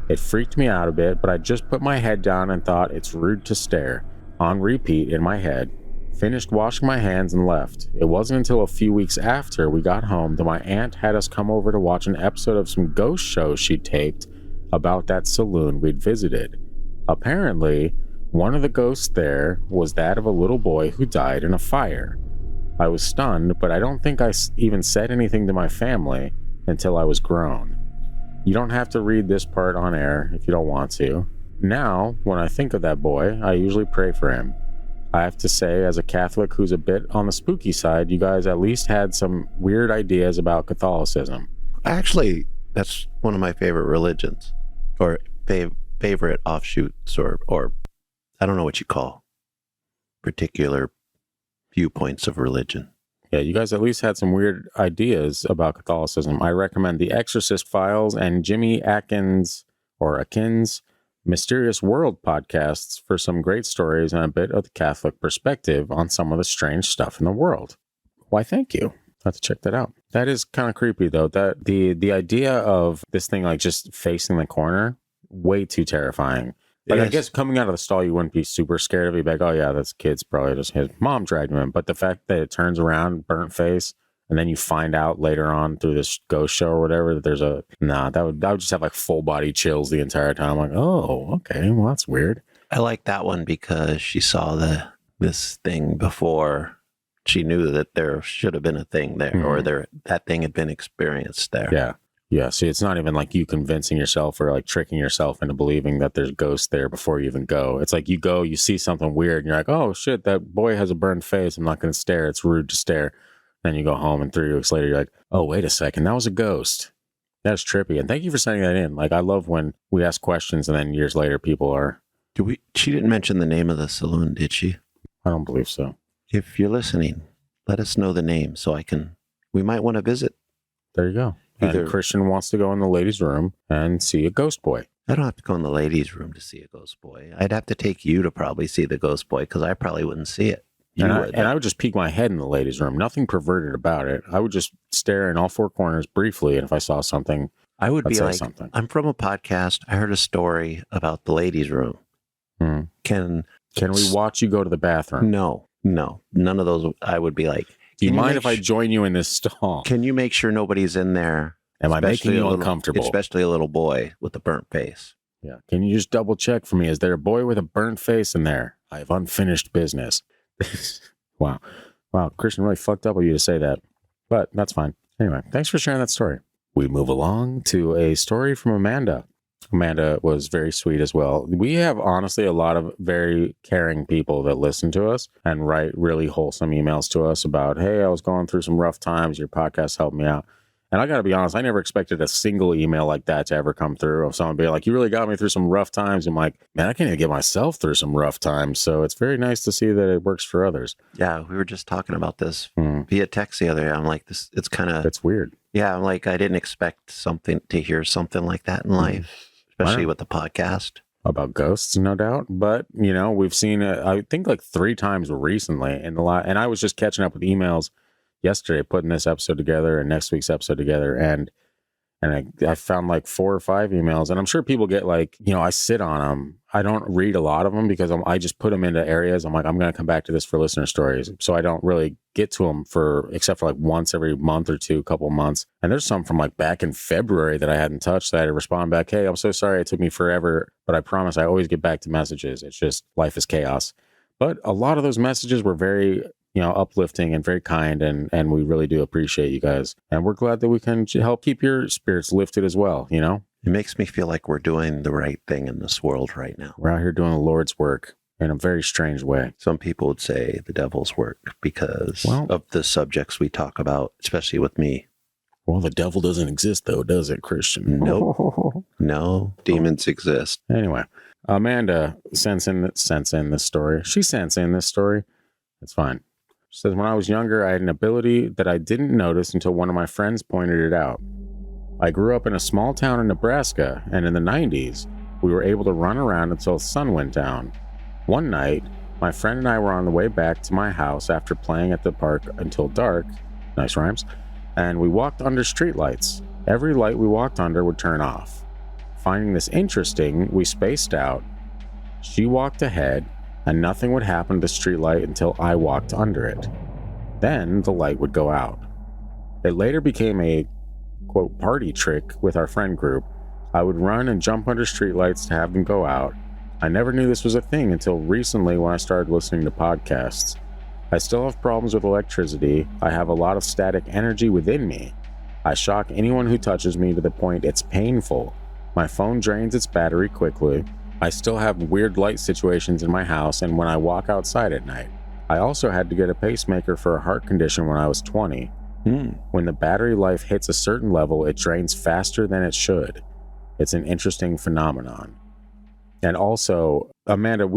A: It freaked me out a bit, but I just put my head down and thought it's rude to stare, on repeat in my head. Finished washing my hands and left. It wasn't until a few weeks after we got home that my aunt had us come over to watch an episode of some ghost shows she'd taped about that saloon we'd visited. Apparently, one of the ghosts there was that of a little boy who died in a fire. I was stunned, but I don't think I even said anything to my family until I was grown. You don't have to read this part on air if you don't want to. Now, when I think of that boy, I usually pray for him. I have to say, as a Catholic who's a bit on the spooky side, you guys at least had some weird ideas about Catholicism.
B: Actually, that's one of my favorite religions, or favorite offshoots, or I don't know what you call particular viewpoints of religion.
A: Yeah, you guys at least had some weird ideas about Catholicism. I recommend The Exorcist Files and Jimmy Atkins' Mysterious World podcasts for some great stories and a bit of the Catholic perspective on some of the strange stuff in the world. Why, thank you. I have to check that out. That is kind of creepy, though. That the idea of this thing like just facing the corner, way too terrifying. Like, I guess coming out of the stall, you wouldn't be super scared of it. You'd be like, oh yeah, that's kid's probably just his mom dragged him in. But the fact that it turns around, burnt face, and then you find out later on through this ghost show or whatever that there's that would just have like full body chills the entire time. Like, oh, okay, well that's weird.
B: I like that one because she saw this thing before she knew that there should have been a thing there, or that thing had been experienced there.
A: Yeah. See, it's not even like you convincing yourself or like tricking yourself into believing that there's ghosts there before you even go. It's like you go, you see something weird, and you're like, oh shit, that boy has a burned face. I'm not going to stare. It's rude to stare. Then you go home, and 3 weeks later, you're like, oh, wait a second, that was a ghost. That's trippy. And thank you for sending that in. Like, I love when we ask questions, and then years later, people are.
B: She didn't mention the name of the saloon, did she?
A: I don't believe so.
B: If you're listening, let us know the name so we might want to visit.
A: There you go. And Christian wants to go in the ladies' room and see a ghost boy.
B: I don't have to go in the ladies' room to see a ghost boy. I'd have to take you to probably see the ghost boy because I probably wouldn't see it.
A: And I would just peek my head in the ladies' room. Nothing perverted about it. I would just stare in all four corners briefly, and if I saw something,
B: I would be like,
A: something.
B: I'm from a podcast. I heard a story about the ladies' room. Can
A: we watch you go to the bathroom?
B: No. None of those. I would be like,
A: do you mind if I join you in this stall?
B: Can you make sure nobody's in there?
A: Am I making you uncomfortable?
B: Especially a little boy with a burnt face.
A: Yeah. Can you just double check for me? Is there a boy with a burnt face in there? I have unfinished business. Wow. Christian really fucked up with you to say that, but that's fine. Anyway, thanks for sharing that story. We move along to a story from Amanda. Amanda was very sweet as well. We have honestly a lot of very caring people that listen to us and write really wholesome emails to us about, hey, I was going through some rough times. Your podcast helped me out. And I got to be honest, I never expected a single email like that to ever come through of someone being like, you really got me through some rough times. I'm like, man, I can't even get myself through some rough times. So it's very nice to see that it works for others.
B: Yeah, we were just talking about this via text the other day. I'm like, it's weird. Yeah, I'm like, I didn't expect to hear something like that in life, especially with the podcast.
A: About ghosts, no doubt. But, we've seen it, I think like 3 times recently. And I was just catching up with emails yesterday, putting this episode together and next week's episode together, and I found like 4 or 5 emails, and I'm sure people get like, I sit on them. I don't read a lot of them because I just put them into areas. I'm like, I'm going to come back to this for listener stories, so I don't really get to them except for like once every month or two, couple months. And there's some from like back in February that I hadn't touched that I had to respond back, hey, I'm so sorry it took me forever, but I promise I always get back to messages. It's just life is chaos. But a lot of those messages were very uplifting and very kind, and we really do appreciate you guys. And we're glad that we can help keep your spirits lifted as well, It
B: makes me feel like we're doing the right thing in this world right now.
A: We're out here doing the Lord's work, in a very strange way.
B: Some people would say the devil's work because
A: Well-
B: of the subjects we talk about, especially with me.
A: Well, the devil doesn't exist, though, does it, Christian?
B: Nope. No, demons exist.
A: Anyway, Amanda sends in this story. She sends in this story. It's fine. She says, when I was younger, I had an ability that I didn't notice until one of my friends pointed it out. I grew up in a small town in Nebraska, and in the 90s, we were able to run around until the sun went down. One night, my friend and I were on the way back to my house after playing at the park until dark. Nice rhymes. And we walked under streetlights. Every light we walked under would turn off. Finding this interesting, we spaced out. She walked ahead, and nothing would happen to the streetlight until I walked under it. Then the light would go out. It later became a, quote, party trick with our friend group. I would run and jump under streetlights to have them go out. I never knew this was a thing until recently when I started listening to podcasts. I still have problems with electricity. I have a lot of static energy within me. I shock anyone who touches me to the point it's painful. My phone drains its battery quickly. I still have weird light situations in my house and when I walk outside at night. I also had to get a pacemaker for a heart condition when I was 20. When the battery life hits a certain level, it drains faster than it should. It's an interesting phenomenon. And also, Amanda,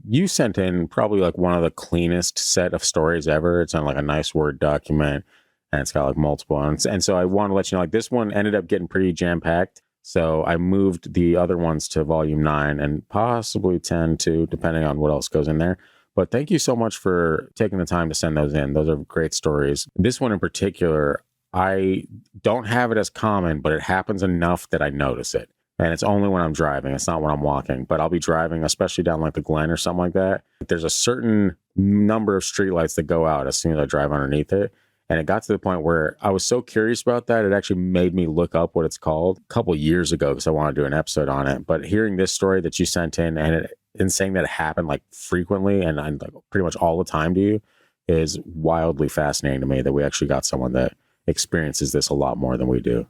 A: you sent in probably like one of the cleanest set of stories ever. It's on like a nice Word document, and it's got like multiple ones. And so I want to let you know, like this one ended up getting pretty jam-packed. So I moved the other ones to volume 9 and possibly 10 too, depending on what else goes in there. But thank you so much for taking the time to send those in. Those are great stories. This one in particular, I don't have it as common, but it happens enough that I notice it. And it's only when I'm driving. It's not when I'm walking. But I'll be driving, especially down like the Glen or something like that. There's a certain number of streetlights that go out as soon as I drive underneath it. And it got to the point where I was so curious about that, it actually made me look up what it's called a couple years ago because I wanted to do an episode on it. But hearing this story that you sent in and saying that it happened like frequently and like pretty much all the time to you is wildly fascinating to me that we actually got someone that experiences this a lot more than we do.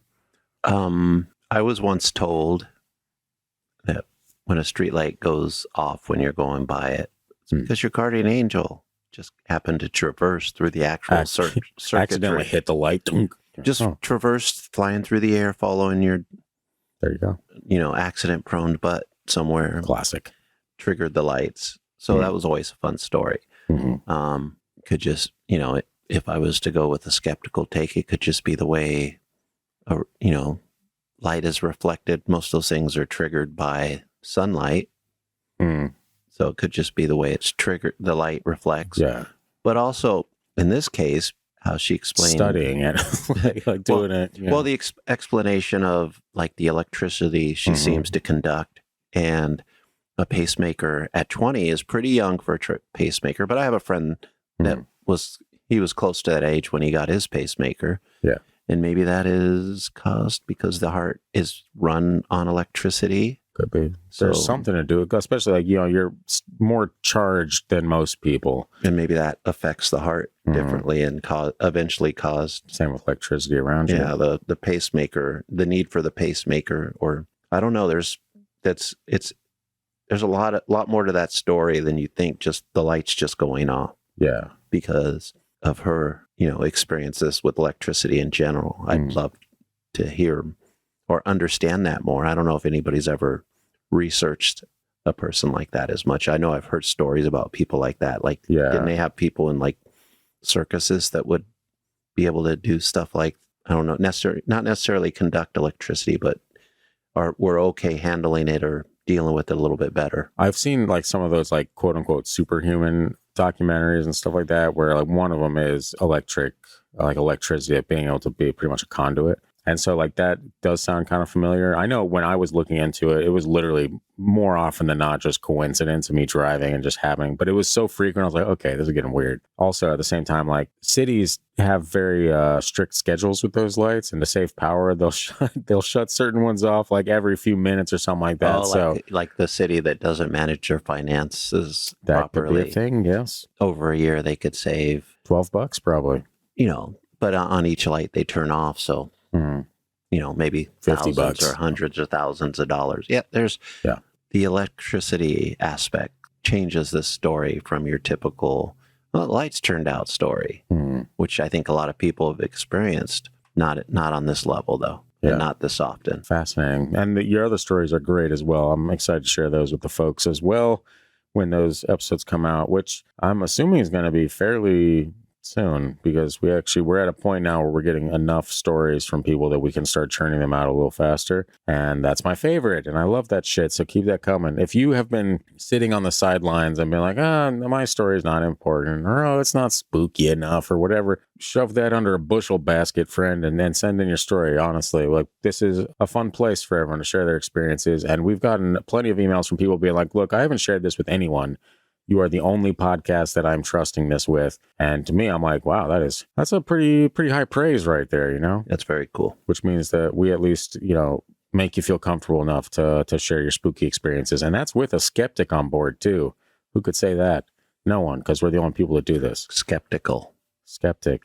B: I was once told that when a streetlight goes off when you're going by it, it's because your guardian angel just happened to traverse through the actual circuit.
A: Accidentally hit the light.
B: Just traversed, flying through the air, following your,
A: there you go,
B: accident-prone butt somewhere.
A: Classic.
B: Triggered the lights. So that was always a fun story. Could just, if I was to go with a skeptical take, it could just be the way, light is reflected. Most of those things are triggered by sunlight. So it could just be the way it's triggered, the light reflects.
A: Yeah.
B: But also, in this case, how she explained...
A: Studying it, like doing it.
B: Well, the explanation of like the electricity she seems to conduct, and a pacemaker at 20 is pretty young for a pacemaker. But I have a friend that was close to that age when he got his pacemaker.
A: Yeah.
B: And maybe that is caused because the heart is run on electricity.
A: Could be. There's something to do with it, especially like, you're more charged than most people.
B: And maybe that affects the heart differently and eventually caused.
A: Same with electricity around you.
B: Yeah, the pacemaker, the need for the pacemaker, or I don't know. There's a lot more to that story than you think. Just the lights just going off.
A: Yeah.
B: Because of her, experiences with electricity in general. I'd love to hear or understand that more. I don't know if anybody's ever researched a person like that as much. I know I've heard stories about people like that. Like, didn't they have people in like circuses that would be able to do stuff like, I don't know, not necessarily conduct electricity, but were okay handling it or dealing with it a little bit better.
A: I've seen like some of those like quote unquote superhuman documentaries and stuff like that, where like one of them is electricity, being able to be pretty much a conduit. And so like that does sound kind of familiar. I know when I was looking into it, it was literally more often than not just coincidence of me driving and just having, but it was so frequent. I was like, okay, this is getting weird. Also at the same time, like cities have very strict schedules with those lights, and to save power, they'll shut certain ones off like every few minutes or something like that. So
B: like the city that doesn't manage their finances
A: that
B: properly.
A: Could be a thing. Yes.
B: Over a year, they could save
A: $12 probably,
B: but on each light they turn off. So, maybe $50 or hundreds or thousands of dollars. Yeah. There's the electricity aspect changes this story from your typical lights turned out story, which I think a lot of people have experienced. Not on this level though, and not this often.
A: Fascinating. And your other stories are great as well. I'm excited to share those with the folks as well when those episodes come out, which I'm assuming is going to be fairly soon, because we're at a point now where we're getting enough stories from people that we can start churning them out a little faster, and that's my favorite, and I love that shit. So keep that coming. If you have been sitting on the sidelines and been like, my story is not important, or it's not spooky enough, or whatever, shove that under a bushel basket, friend, and then send in your story. Honestly, like, this is a fun place for everyone to share their experiences, and we've gotten plenty of emails from people being like, look, I haven't shared this with anyone. You are the only podcast that I'm trusting this with. And to me, I'm like, wow, that's a pretty high praise right there, you know?
B: That's very cool.
A: Which means that we at least, make you feel comfortable enough to share your spooky experiences. And that's with a skeptic on board too. Who could say that? No one, because we're the only people that do this. Skeptic,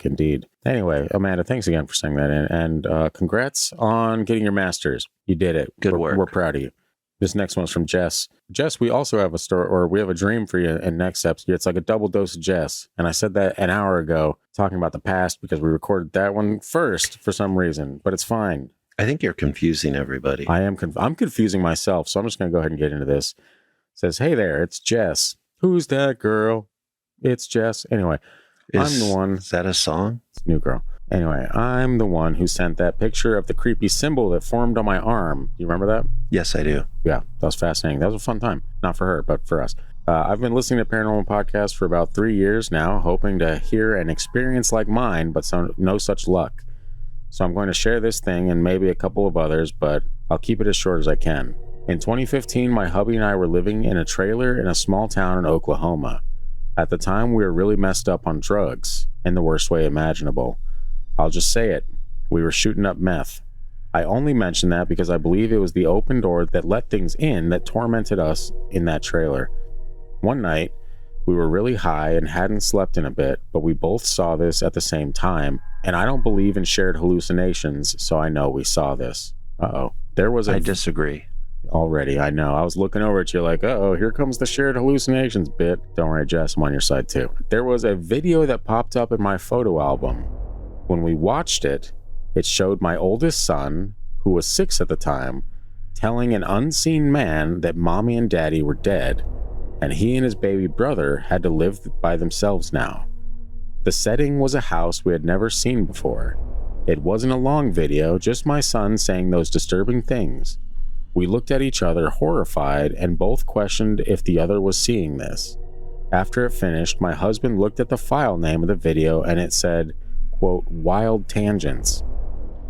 A: indeed. Anyway, Amanda, thanks again for saying that in. And congrats on getting your master's. You did it.
B: Good work.
A: We're proud of you. This next one's from Jess. Jess, we also have a story, or we have a dream for you in next episode. It's like a double dose of Jess. And I said that an hour ago, talking about the past, because we recorded that one first for some reason, but it's fine.
B: I think you're confusing everybody.
A: I'm confusing myself, so I'm just going to go ahead and get into this. It says, hey there, it's Jess. Who's that girl? It's Jess. Anyway, I'm the one.
B: Is that a song?
A: It's New Girl. Anyway, I'm the one who sent that picture of the creepy symbol that formed on my arm. You remember that?
B: Yes, I do.
A: Yeah, that was fascinating. That was a fun time. Not for her, but for us. I've been listening to Paranormal podcasts for about 3 years now, hoping to hear an experience like mine, but no such luck. So I'm going to share this thing and maybe a couple of others, but I'll keep it as short as I can. In 2015, my hubby and I were living in a trailer in a small town in Oklahoma. At the time, we were really messed up on drugs, in the worst way imaginable. I'll just say it. We were shooting up meth. I only mention that because I believe it was the open door that let things in that tormented us in that trailer. One night, we were really high and hadn't slept in a bit, but we both saw this at the same time, and I don't believe in shared hallucinations, so I know we saw this. Uh-oh.
B: I disagree.
A: Already, I know. I was looking over at you like, uh-oh, here comes the shared hallucinations bit. Don't worry, Jess, I'm on your side too. There was a video that popped up in my photo album. When we watched it, it showed my oldest son, who was 6 at the time, telling an unseen man that mommy and daddy were dead, and he and his baby brother had to live by themselves now. The setting was a house we had never seen before. It wasn't a long video, just my son saying those disturbing things. We looked at each other horrified and both questioned if the other was seeing this. After it finished, my husband looked at the file name of the video and it said, quote, wild tangents.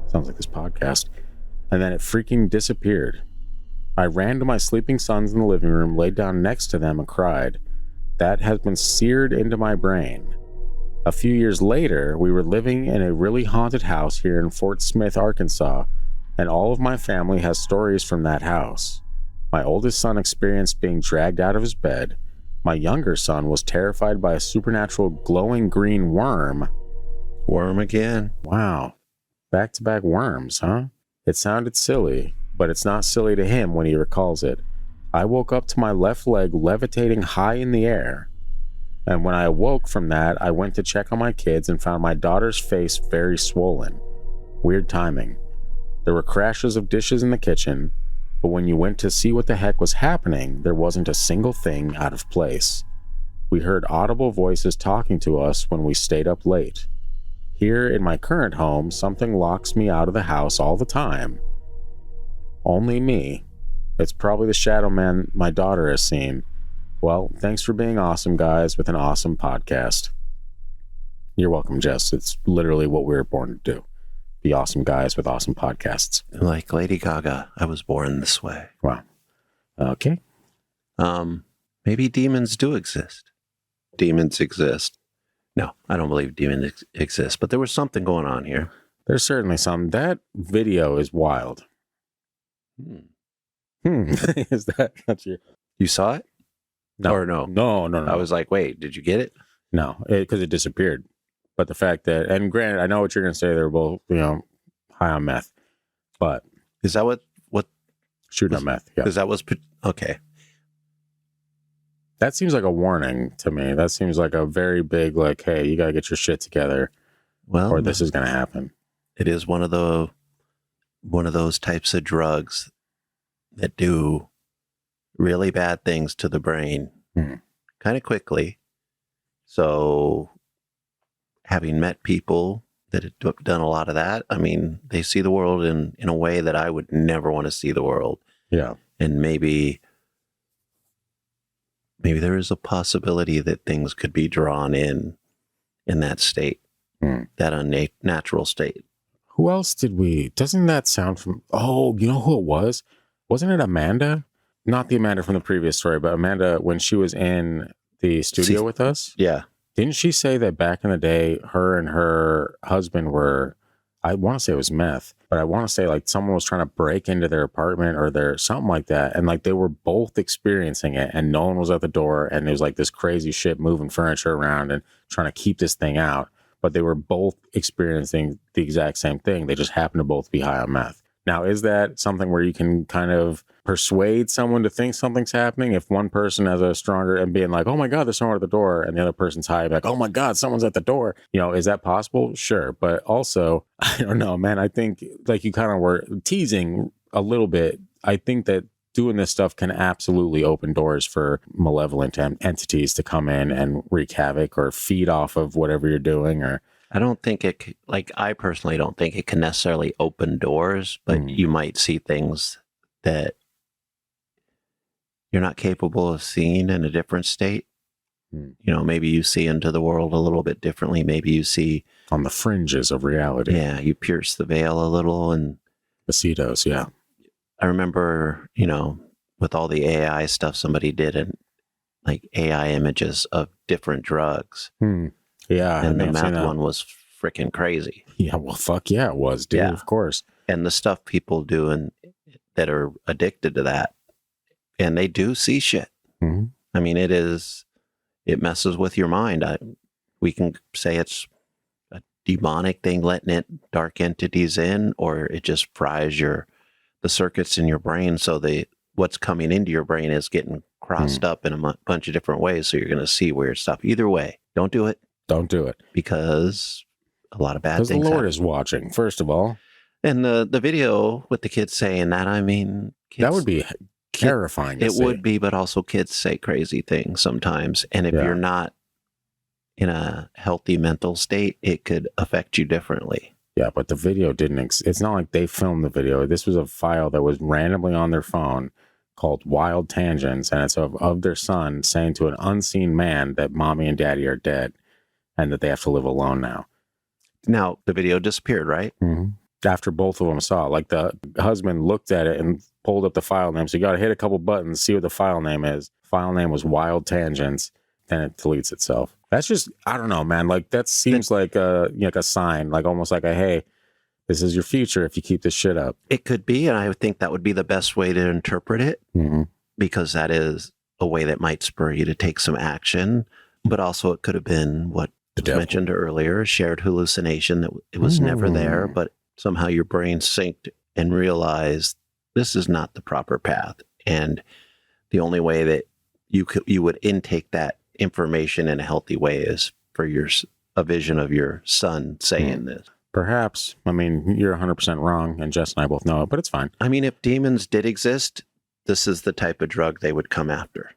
A: Sounds like this podcast. And then it freaking disappeared. I ran to my sleeping sons in the living room, laid down next to them and cried. That has been seared into my brain. A few years later, we were living in a really haunted house here in Fort Smith, Arkansas, and all of my family has stories from that house. My oldest son experienced being dragged out of his bed. My younger son was terrified by a supernatural glowing green worm.
B: Worm again.
A: Wow. Back-to-back worms, huh? It sounded silly, but it's not silly to him when he recalls it. I woke up to my left leg levitating high in the air. And when I awoke from that, I went to check on my kids and found my daughter's face very swollen. Weird timing. There were crashes of dishes in the kitchen, but when you went to see what the heck was happening, there wasn't a single thing out of place. We heard audible voices talking to us when we stayed up late. Here in my current home, something locks me out of the house all the time. Only me. It's probably the shadow man my daughter has seen. Well, thanks for being awesome, guys, with an awesome podcast. You're welcome, Jess. It's literally what we were born to do. Be awesome guys with awesome podcasts.
B: Like Lady Gaga, I was born this way.
A: Wow. Okay.
B: Maybe demons do exist. Demons exist. No, I don't believe demons exist, but there was something going on here.
A: There's certainly some. That video is wild. Is that's your...
B: You saw it?
A: No.
B: Or no?
A: No.
B: I was like, wait, did you get it?
A: No, because it disappeared. But the fact that, and granted, I know what you're going to say, they were both, high on meth. But
B: is that what
A: shooting on meth? Yeah.
B: Because that was okay.
A: That seems like a warning to me. That seems like a very big, like, hey, you got to get your shit together
B: Well,
A: or this is going to happen.
B: It is one of those types of drugs that do really bad things to the brain kind of quickly. So having met people that have done a lot of that, I mean, they see the world in a way that I would never want to see the world.
A: Yeah.
B: And maybe there is a possibility that things could be drawn in that state, that unnatural state.
A: Who else doesn't that sound from, you know who it was? Wasn't it Amanda? Not the Amanda from the previous story, but Amanda, when she was in the studio with us.
B: Yeah.
A: Didn't she say that back in the day, her and her husband were, I want to say it was meth, but I want to say like someone was trying to break into their apartment or their something like that. And like they were both experiencing it and no one was at the door. And it was like this crazy shit moving furniture around and trying to keep this thing out. But they were both experiencing the exact same thing. They just happened to both be high on meth. Now, is that something where you can kind of persuade someone to think something's happening? If one person has a stronger and being like, oh my God, there's someone at the door, and the other person's high, like, oh my God, someone's at the door. You know, is that possible? Sure. But also, I don't know, man, I think like you kind of were teasing a little bit. I think that doing this stuff can absolutely open doors for malevolent entities to come in and wreak havoc or feed off of whatever you're doing. Or
B: I don't think I personally don't think it can necessarily open doors, but you might see things that you're not capable of seeing in a different state. You know, maybe you see into the world a little bit differently. Maybe you see
A: on the fringes of reality.
B: Yeah, you pierce the veil a little. And
A: Besitos, yeah.
B: I remember, you know, with all the AI stuff somebody did and like AI images of different drugs.
A: Yeah.
B: And the meth one was freaking crazy.
A: Yeah, well, fuck yeah, it was, dude, of course.
B: And the stuff people do and that are addicted to that, and they do see shit. I mean, it messes with your mind. We can say it's a demonic thing letting dark entities in, or it just fries the circuits in your brain. So what's coming into your brain is getting crossed up in a bunch of different ways. So you're going to see weird stuff. Either way, don't do it.
A: Don't do it.
B: Because a lot of bad things
A: Because the Lord
B: happen.
A: is watching, first of all.
B: And the video with the kids saying that, I mean,
A: that would be terrifying.
B: It would be, but also kids say crazy things sometimes. And if you're not in a healthy mental state, it could affect you differently.
A: Yeah, but the video didn't. It's not like they filmed the video. This was a file that was randomly on their phone called Wild Tangents. And it's of their son saying to an unseen man that mommy and daddy are dead and that they have to live alone now.
B: Now, the video disappeared, right?
A: After both of them saw it. Like the husband looked at it and pulled up the file name. So you got to hit a couple buttons, see what the file name is. File name was Wild Tangents. Then it deletes itself. That's just, I don't know, man. Like that seems like a sign, like almost like hey, this is your future if you keep this shit up.
B: It could be. And I would think that would be the best way to interpret it, because that is a way that might spur you to take some action. But also it could have been what was mentioned earlier, a shared hallucination that it was never there, but somehow your brain synced and realized this is not the proper path. And the only way that you would intake that information in a healthy way is for a vision of your son saying this.
A: Perhaps. I mean, you're 100% wrong, and Jess and I both know it, but it's fine.
B: I mean, if demons did exist, this is the type of drug they would come after.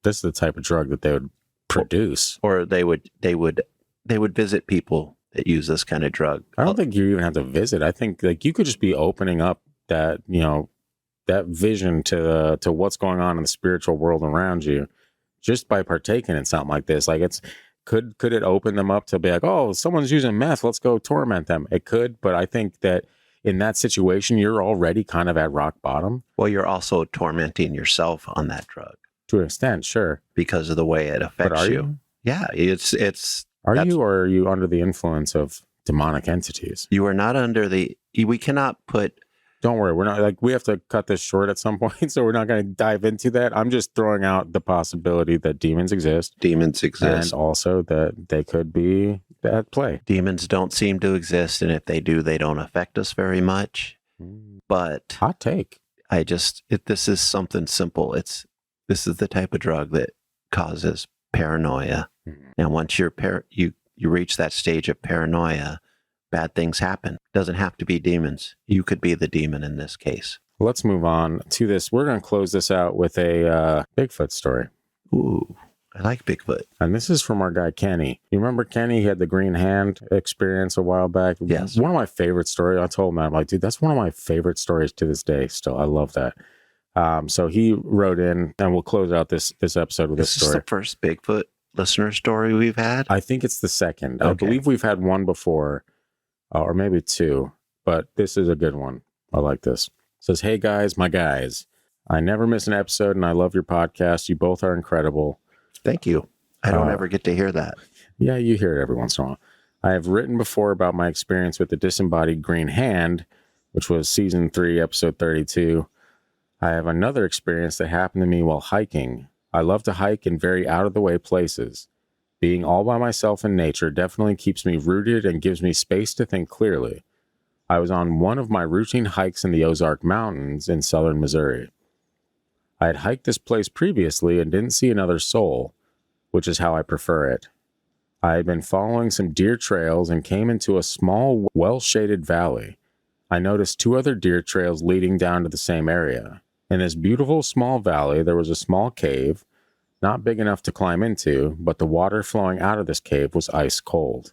A: This is the type of drug that they would produce.
B: Or they would visit people that use this kind of drug.
A: I don't think you even have to visit. I think like you could just be opening up that, that vision to what's going on in the spiritual world around you just by partaking in something like this. Like could it open them up to be like, oh, someone's using meth, let's go torment them. It could, but I think that in that situation, you're already kind of at rock bottom.
B: Well, you're also tormenting yourself on that drug.
A: To an extent, sure.
B: Because of the way it affects you. Yeah, it's.
A: Are you, or are you under the influence of demonic entities?
B: You are not under we cannot put.
A: Don't worry, we're not we have to cut this short at some point, so we're not going to dive into that. I'm just throwing out the possibility that demons exist. And also that they could be at play.
B: Demons don't seem to exist, and if they do, they don't affect us very much. But
A: hot take.
B: This is something simple. This is the type of drug that causes paranoia. And once you reach that stage of paranoia, bad things happen. Doesn't have to be demons. You could be the demon in this case.
A: Let's move on to this. We're going to close this out with a Bigfoot story.
B: Ooh, I like Bigfoot.
A: And this is from our guy, Kenny. You remember Kenny? He had the green hand experience a while back.
B: Yes.
A: One of my favorite stories. I told him that. I'm like, dude, that's one of my favorite stories to this day. Still, I love that. So he wrote in, and we'll close out this episode with this story.
B: This is the first Bigfoot listener story we've had?
A: I think it's the second.
B: Okay.
A: I believe we've had one before, or maybe two, but this is a good one. I like this. It says, hey guys, my guys, I never miss an episode and I love your podcast. You both are incredible.
B: Thank you. I don't ever get to hear that.
A: Yeah, you hear it every once in a while. I have written before about my experience with the disembodied green hand, which was season 3, episode 32. I have another experience that happened to me while hiking. I love to hike in very out-of-the-way places. Being all by myself in nature definitely keeps me rooted and gives me space to think clearly. I was on one of my routine hikes in the Ozark Mountains in southern Missouri. I had hiked this place previously and didn't see another soul, which is how I prefer it. I had been following some deer trails and came into a small, well-shaded valley. I noticed 2 other deer trails leading down to the same area. In this beautiful small valley, there was a small cave, not big enough to climb into, but the water flowing out of this cave was ice cold.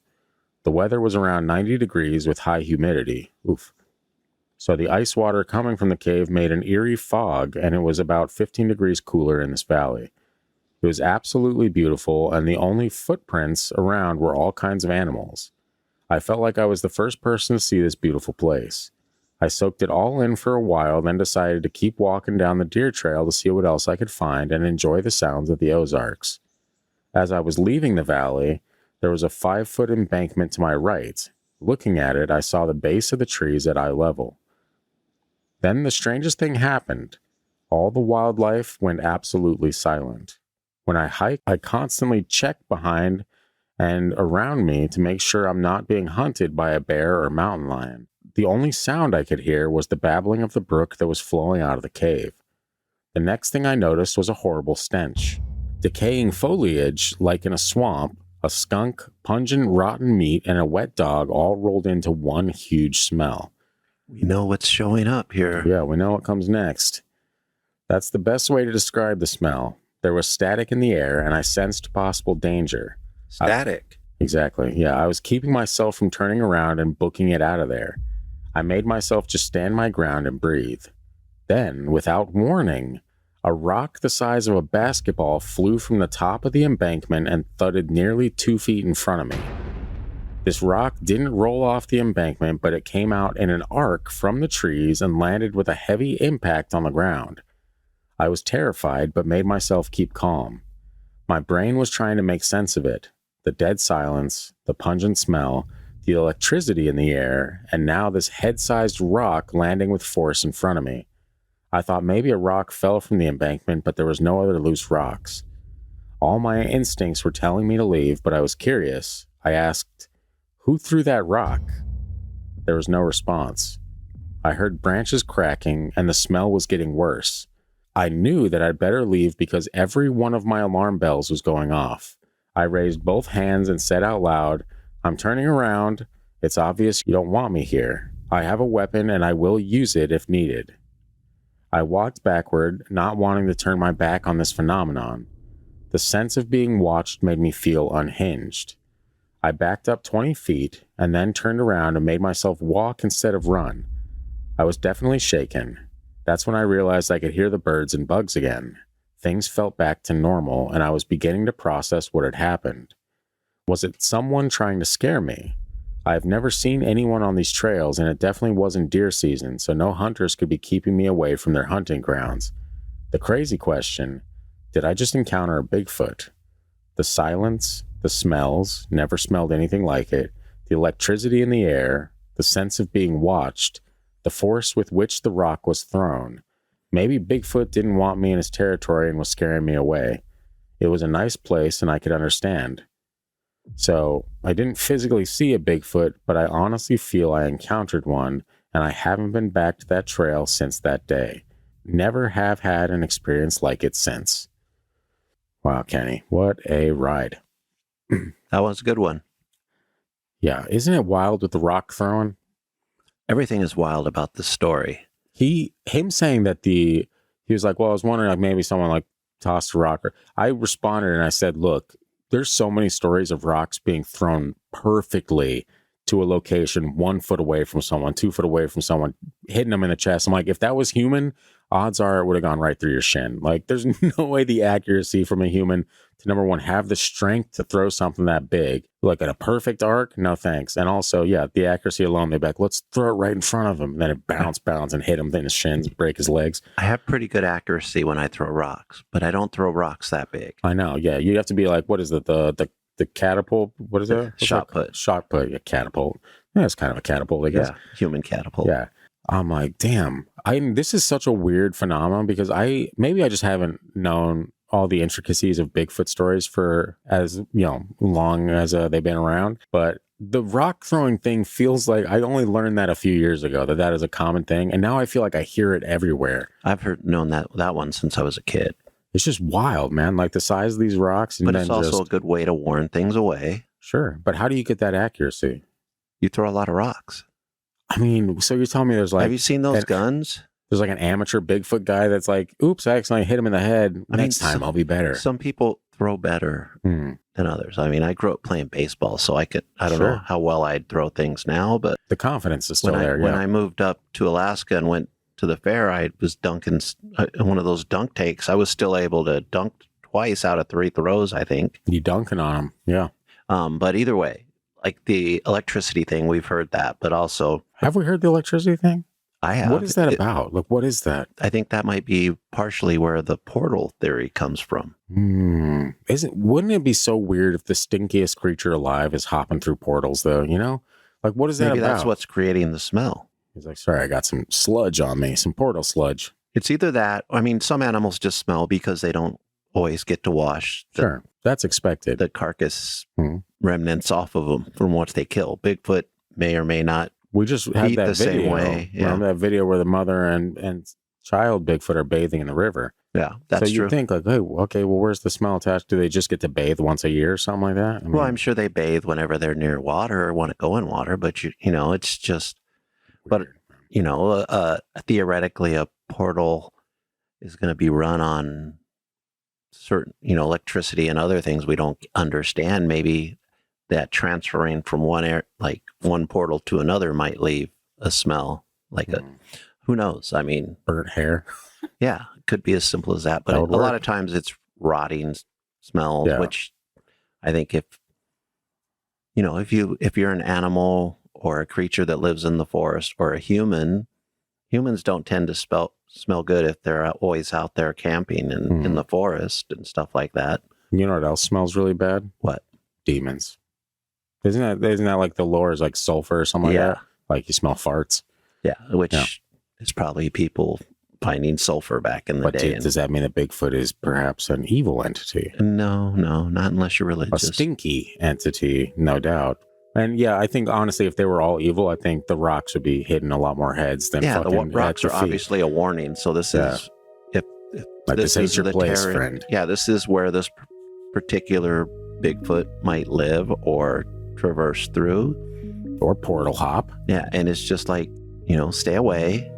A: The weather was around 90 degrees with high humidity. Oof. So the ice water coming from the cave made an eerie fog, and it was about 15 degrees cooler in this valley. It was absolutely beautiful, and the only footprints around were all kinds of animals. I felt like I was the first person to see this beautiful place. I soaked it all in for a while, then decided to keep walking down the deer trail to see what else I could find and enjoy the sounds of the Ozarks. As I was leaving the valley, there was a 5-foot embankment to my right. Looking at it, I saw the base of the trees at eye level. Then the strangest thing happened. All the wildlife went absolutely silent. When I hike, I constantly check behind and around me to make sure I'm not being hunted by a bear or mountain lion. The only sound I could hear was the babbling of the brook that was flowing out of the cave. The next thing I noticed was a horrible stench. Decaying foliage, like in a swamp, a skunk, pungent rotten meat, and a wet dog all rolled into one huge smell.
B: We know what's showing up here.
A: Yeah, we know what comes next. That's the best way to describe the smell. There was static in the air, and I sensed possible danger.
B: Static.
A: Exactly. Yeah, I was keeping myself from turning around and booking it out of there. I made myself just stand my ground and breathe. Then, without warning, a rock the size of a basketball flew from the top of the embankment and thudded nearly 2 feet in front of me. This rock didn't roll off the embankment, but it came out in an arc from the trees and landed with a heavy impact on the ground. I was terrified, but made myself keep calm. My brain was trying to make sense of it. The dead silence, the pungent smell, the electricity in the air, and now this head-sized rock landing with force in front of me. I thought maybe a rock fell from the embankment, but there was no other loose rocks. All my instincts were telling me to leave, but I was curious. I asked, "Who threw that rock?" There was no response. I heard branches cracking, and the smell was getting worse. I knew that I'd better leave because every one of my alarm bells was going off. I raised both hands and said out loud, "I'm turning around. It's obvious you don't want me here. I have a weapon and I will use it if needed." I walked backward, not wanting to turn my back on this phenomenon. The sense of being watched made me feel unhinged. I backed up 20 feet and then turned around and made myself walk instead of run. I was definitely shaken. That's when I realized I could hear the birds and bugs again. Things felt back to normal, and I was beginning to process what had happened. Was it someone trying to scare me? I have never seen anyone on these trails, and it definitely wasn't deer season, so no hunters could be keeping me away from their hunting grounds. The crazy question, did I just encounter a Bigfoot? The silence, the smells, never smelled anything like it, the electricity in the air, the sense of being watched, the force with which the rock was thrown. Maybe Bigfoot didn't want me in his territory and was scaring me away. It was a nice place and I could understand. So, I didn't physically see a Bigfoot, but I honestly feel I encountered one, and I haven't been back to that trail since that day. Never have had an experience like it since. Wow, Kenny, what a ride.
B: That was a good one.
A: Yeah, isn't it wild with the rock throwing?
B: Everything is wild about this story.
A: Him saying that he was like, well, I was wondering, like, maybe someone like tossed a rock. I responded and I said, look, there's so many stories of rocks being thrown perfectly to a location 1 foot away from someone, 2 foot away from someone, hitting them in the chest. I'm like, if that was human, odds are it would have gone right through your shin. Like, there's no way the accuracy from a human to, number one, have the strength to throw something that big, like at a perfect arc. No thanks. And also, yeah, the accuracy alone, they'd be like, let's throw it right in front of him. And then it bounce and hit him in his shins, break his legs.
B: I have pretty good accuracy when I throw rocks, but I don't throw rocks that big.
A: I know. Yeah. You have to be like, what is it? The catapult? What is it?
B: Shot put.
A: Shot put. Yeah, catapult. Yeah, it's kind of a catapult, I guess.
B: Yeah, human catapult.
A: Yeah. I'm like, damn. This is such a weird phenomenon because maybe I just haven't known all the intricacies of Bigfoot stories for as long as they've been around. But the rock throwing thing feels like I only learned that a few years ago, that is a common thing. And now I feel like I hear it everywhere.
B: I've known that one since I was a kid.
A: It's just wild, man. Like the size of these rocks. And
B: but it's also a good way to warn things away.
A: Sure. But how do you get that accuracy?
B: You throw a lot of rocks.
A: I mean, so you're telling me there's like...
B: Have you seen those guns?
A: There's like an amateur Bigfoot guy that's like, oops, I accidentally hit him in the head. Next time I'll be better.
B: Some people throw better than others. I mean, I grew up playing baseball, so I don't know how well I'd throw things now, but...
A: The confidence is still there,
B: When I moved up to Alaska and went to the fair, I was dunking one of those dunk takes. I was still able to dunk twice out of 3 throws, I think.
A: You dunking on them, yeah.
B: But either way, like the electricity thing, we've heard that, but also...
A: Have we heard the electricity thing?
B: I have.
A: What is that about? Like, what is that?
B: I think that might be partially where the portal theory comes from.
A: Wouldn't it be so weird if the stinkiest creature alive is hopping through portals, though? Like, what is that about?
B: Maybe that's what's creating the smell.
A: He's like, sorry, I got some sludge on me, some portal sludge.
B: It's either that. I mean, some animals just smell because they don't always get to wash.
A: Sure, that's expected.
B: The carcass remnants off of them from what they kill. Bigfoot may or may not.
A: We just had that
B: the
A: video.
B: Same way. Yeah.
A: Remember that video where the mother and child Bigfoot are bathing in the river?
B: Yeah, that's
A: so
B: true.
A: You think like, hey, okay, well, where's the smell attached? Do they just get to bathe once a year or something like that?
B: Well, I'm sure they bathe whenever they're near water or want to go in water, but it's just, weird. But theoretically, a portal is going to be run on certain, electricity and other things we don't understand. Maybe that transferring from one portal to another might leave a smell, who knows? I mean,
A: burnt hair.
B: Yeah, it could be as simple as that. But a lot of times it's rotting smells, which I think if you're an animal or a creature that lives in the forest or a humans don't tend to smell good if they're always out there camping in the forest and stuff like that.
A: You know what else smells really bad?
B: What?
A: Demons. Isn't that like the lore is like sulfur or something like that? Like you smell farts.
B: Yeah, which is probably people finding sulfur back in the day.
A: Does that mean that Bigfoot is perhaps an evil entity?
B: No, not unless you're religious.
A: A stinky entity, no doubt. And yeah, I think honestly, if they were all evil, I think the rocks would be hitting a lot more heads than fucking
B: the rocks are obviously a warning. So this is if
A: like this is your place, friend.
B: Yeah, this is where this particular Bigfoot might live or traverse through,
A: or portal hop.
B: Yeah, and it's just like stay away.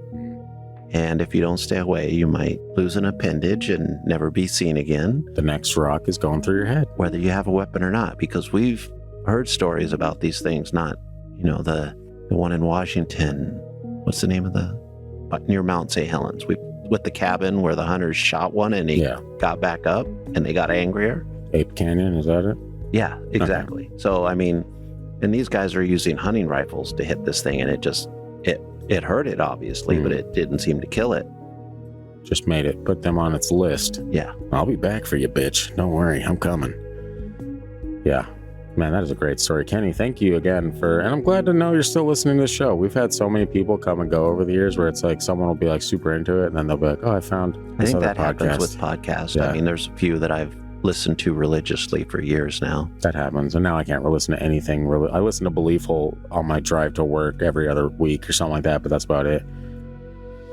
B: And if you don't stay away, you might lose an appendage and never be seen again.
A: The next rock is going through your head,
B: whether you have a weapon or not, because we've heard stories about these things. Not, the one in Washington. What's the name of near Mount St. Helens? With the cabin where the hunters shot one and he got back up and they got angrier.
A: Ape Canyon, is that it?
B: Yeah, exactly. Okay. So I mean, and these guys are using hunting rifles to hit this thing, and it hurt it obviously, but it didn't seem to kill it.
A: Just made it put them on its list.
B: Yeah.
A: I'll be back for you, bitch. Don't worry, I'm coming. Yeah. Man, that is a great story. Kenny, thank you again and I'm glad to know you're still listening to the show. We've had so many people come and go over the years where it's like someone will be like super into it and then they'll be like, oh, I found this
B: I think
A: other
B: that
A: podcast.
B: Happens with podcasts. Yeah. I mean, there's a few that I've listened to religiously for years now.
A: That happens. And now I can't listen to anything. I listen to Belief Hole on my drive to work every other week or something like that, but that's about it.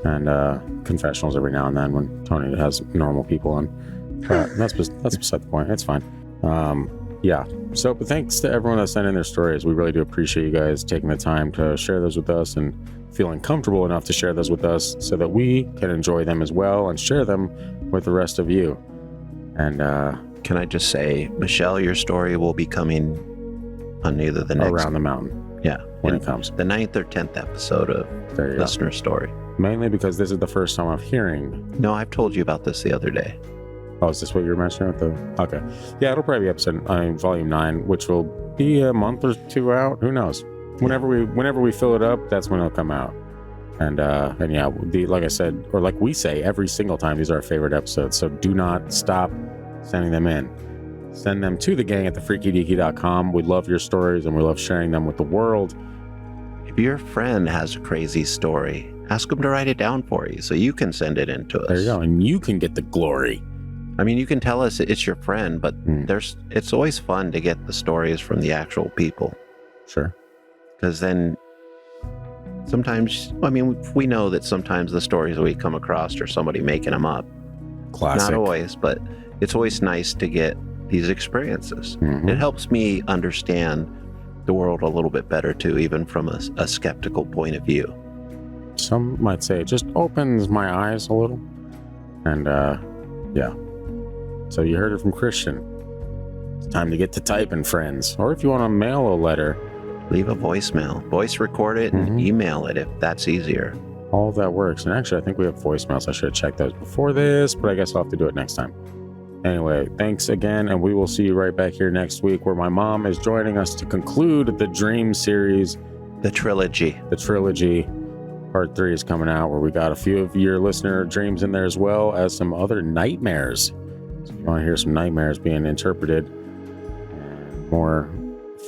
A: And confessionals every now and then when Tony has normal people on. But that's beside the point. It's fine. Yeah. So, but thanks to everyone that sent in their stories. We really do appreciate you guys taking the time to share those with us and feeling comfortable enough to share those with us so that we can enjoy them as well and share them with the rest of you. And
B: can I just say, Michelle, your story will be coming on either the next
A: around the mountain.
B: Yeah,
A: when it comes.
B: The 9th or 10th episode of Listener Story.
A: Mainly because this is the first time I'm hearing.
B: No, I've told you about this the other day.
A: Oh, is this what you were mentioning with the? Okay, yeah, it'll probably be volume 9, which will be a month or 2 out. Who knows? Whenever we fill it up, that's when it'll come out. And yeah, like I said, or like we say every single time, these are our favorite episodes. So do not stop sending them in. Send them to thegang at thefreakydeaky.com. We love your stories and we love sharing them with the world.
B: If your friend has a crazy story, ask them to write it down for you so you can send it in to us.
A: There you go. And you can get the glory.
B: I mean, you can tell us it's your friend, but it's always fun to get the stories from the actual people.
A: Sure.
B: Because then sometimes, I mean, we know that sometimes the stories we come across are somebody making them up.
A: Classic.
B: Not always, but it's always nice to get these experiences.
A: Mm-hmm.
B: It helps me understand the world a little bit better too, even from a skeptical point of view.
A: Some might say it just opens my eyes a little. And yeah. So you heard it from Christian. It's time to get to typing, friends. Or if you want to mail a letter,
B: leave a voicemail. Voice record it and email it if that's easier.
A: All of that works. And actually, I think we have voicemails. I should have checked those before this, but I guess I'll have to do it next time. Anyway, thanks again, and we will see you right back here next week where my mom is joining us to conclude the Dream series.
B: The trilogy.
A: Part 3 is coming out where we got a few of your listener dreams in there as well as some other nightmares. So if you want to hear some nightmares being interpreted and more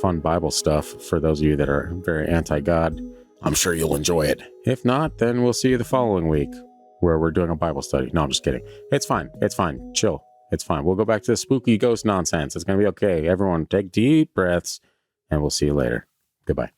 A: fun Bible stuff for those of you that are very anti-God, I'm sure you'll enjoy it. If not, then we'll see you the following week where we're doing a Bible study. No, I'm just kidding. It's fine. Chill. It's fine. We'll go back to the spooky ghost nonsense. It's going to be okay. Everyone take deep breaths and we'll see you later. Goodbye.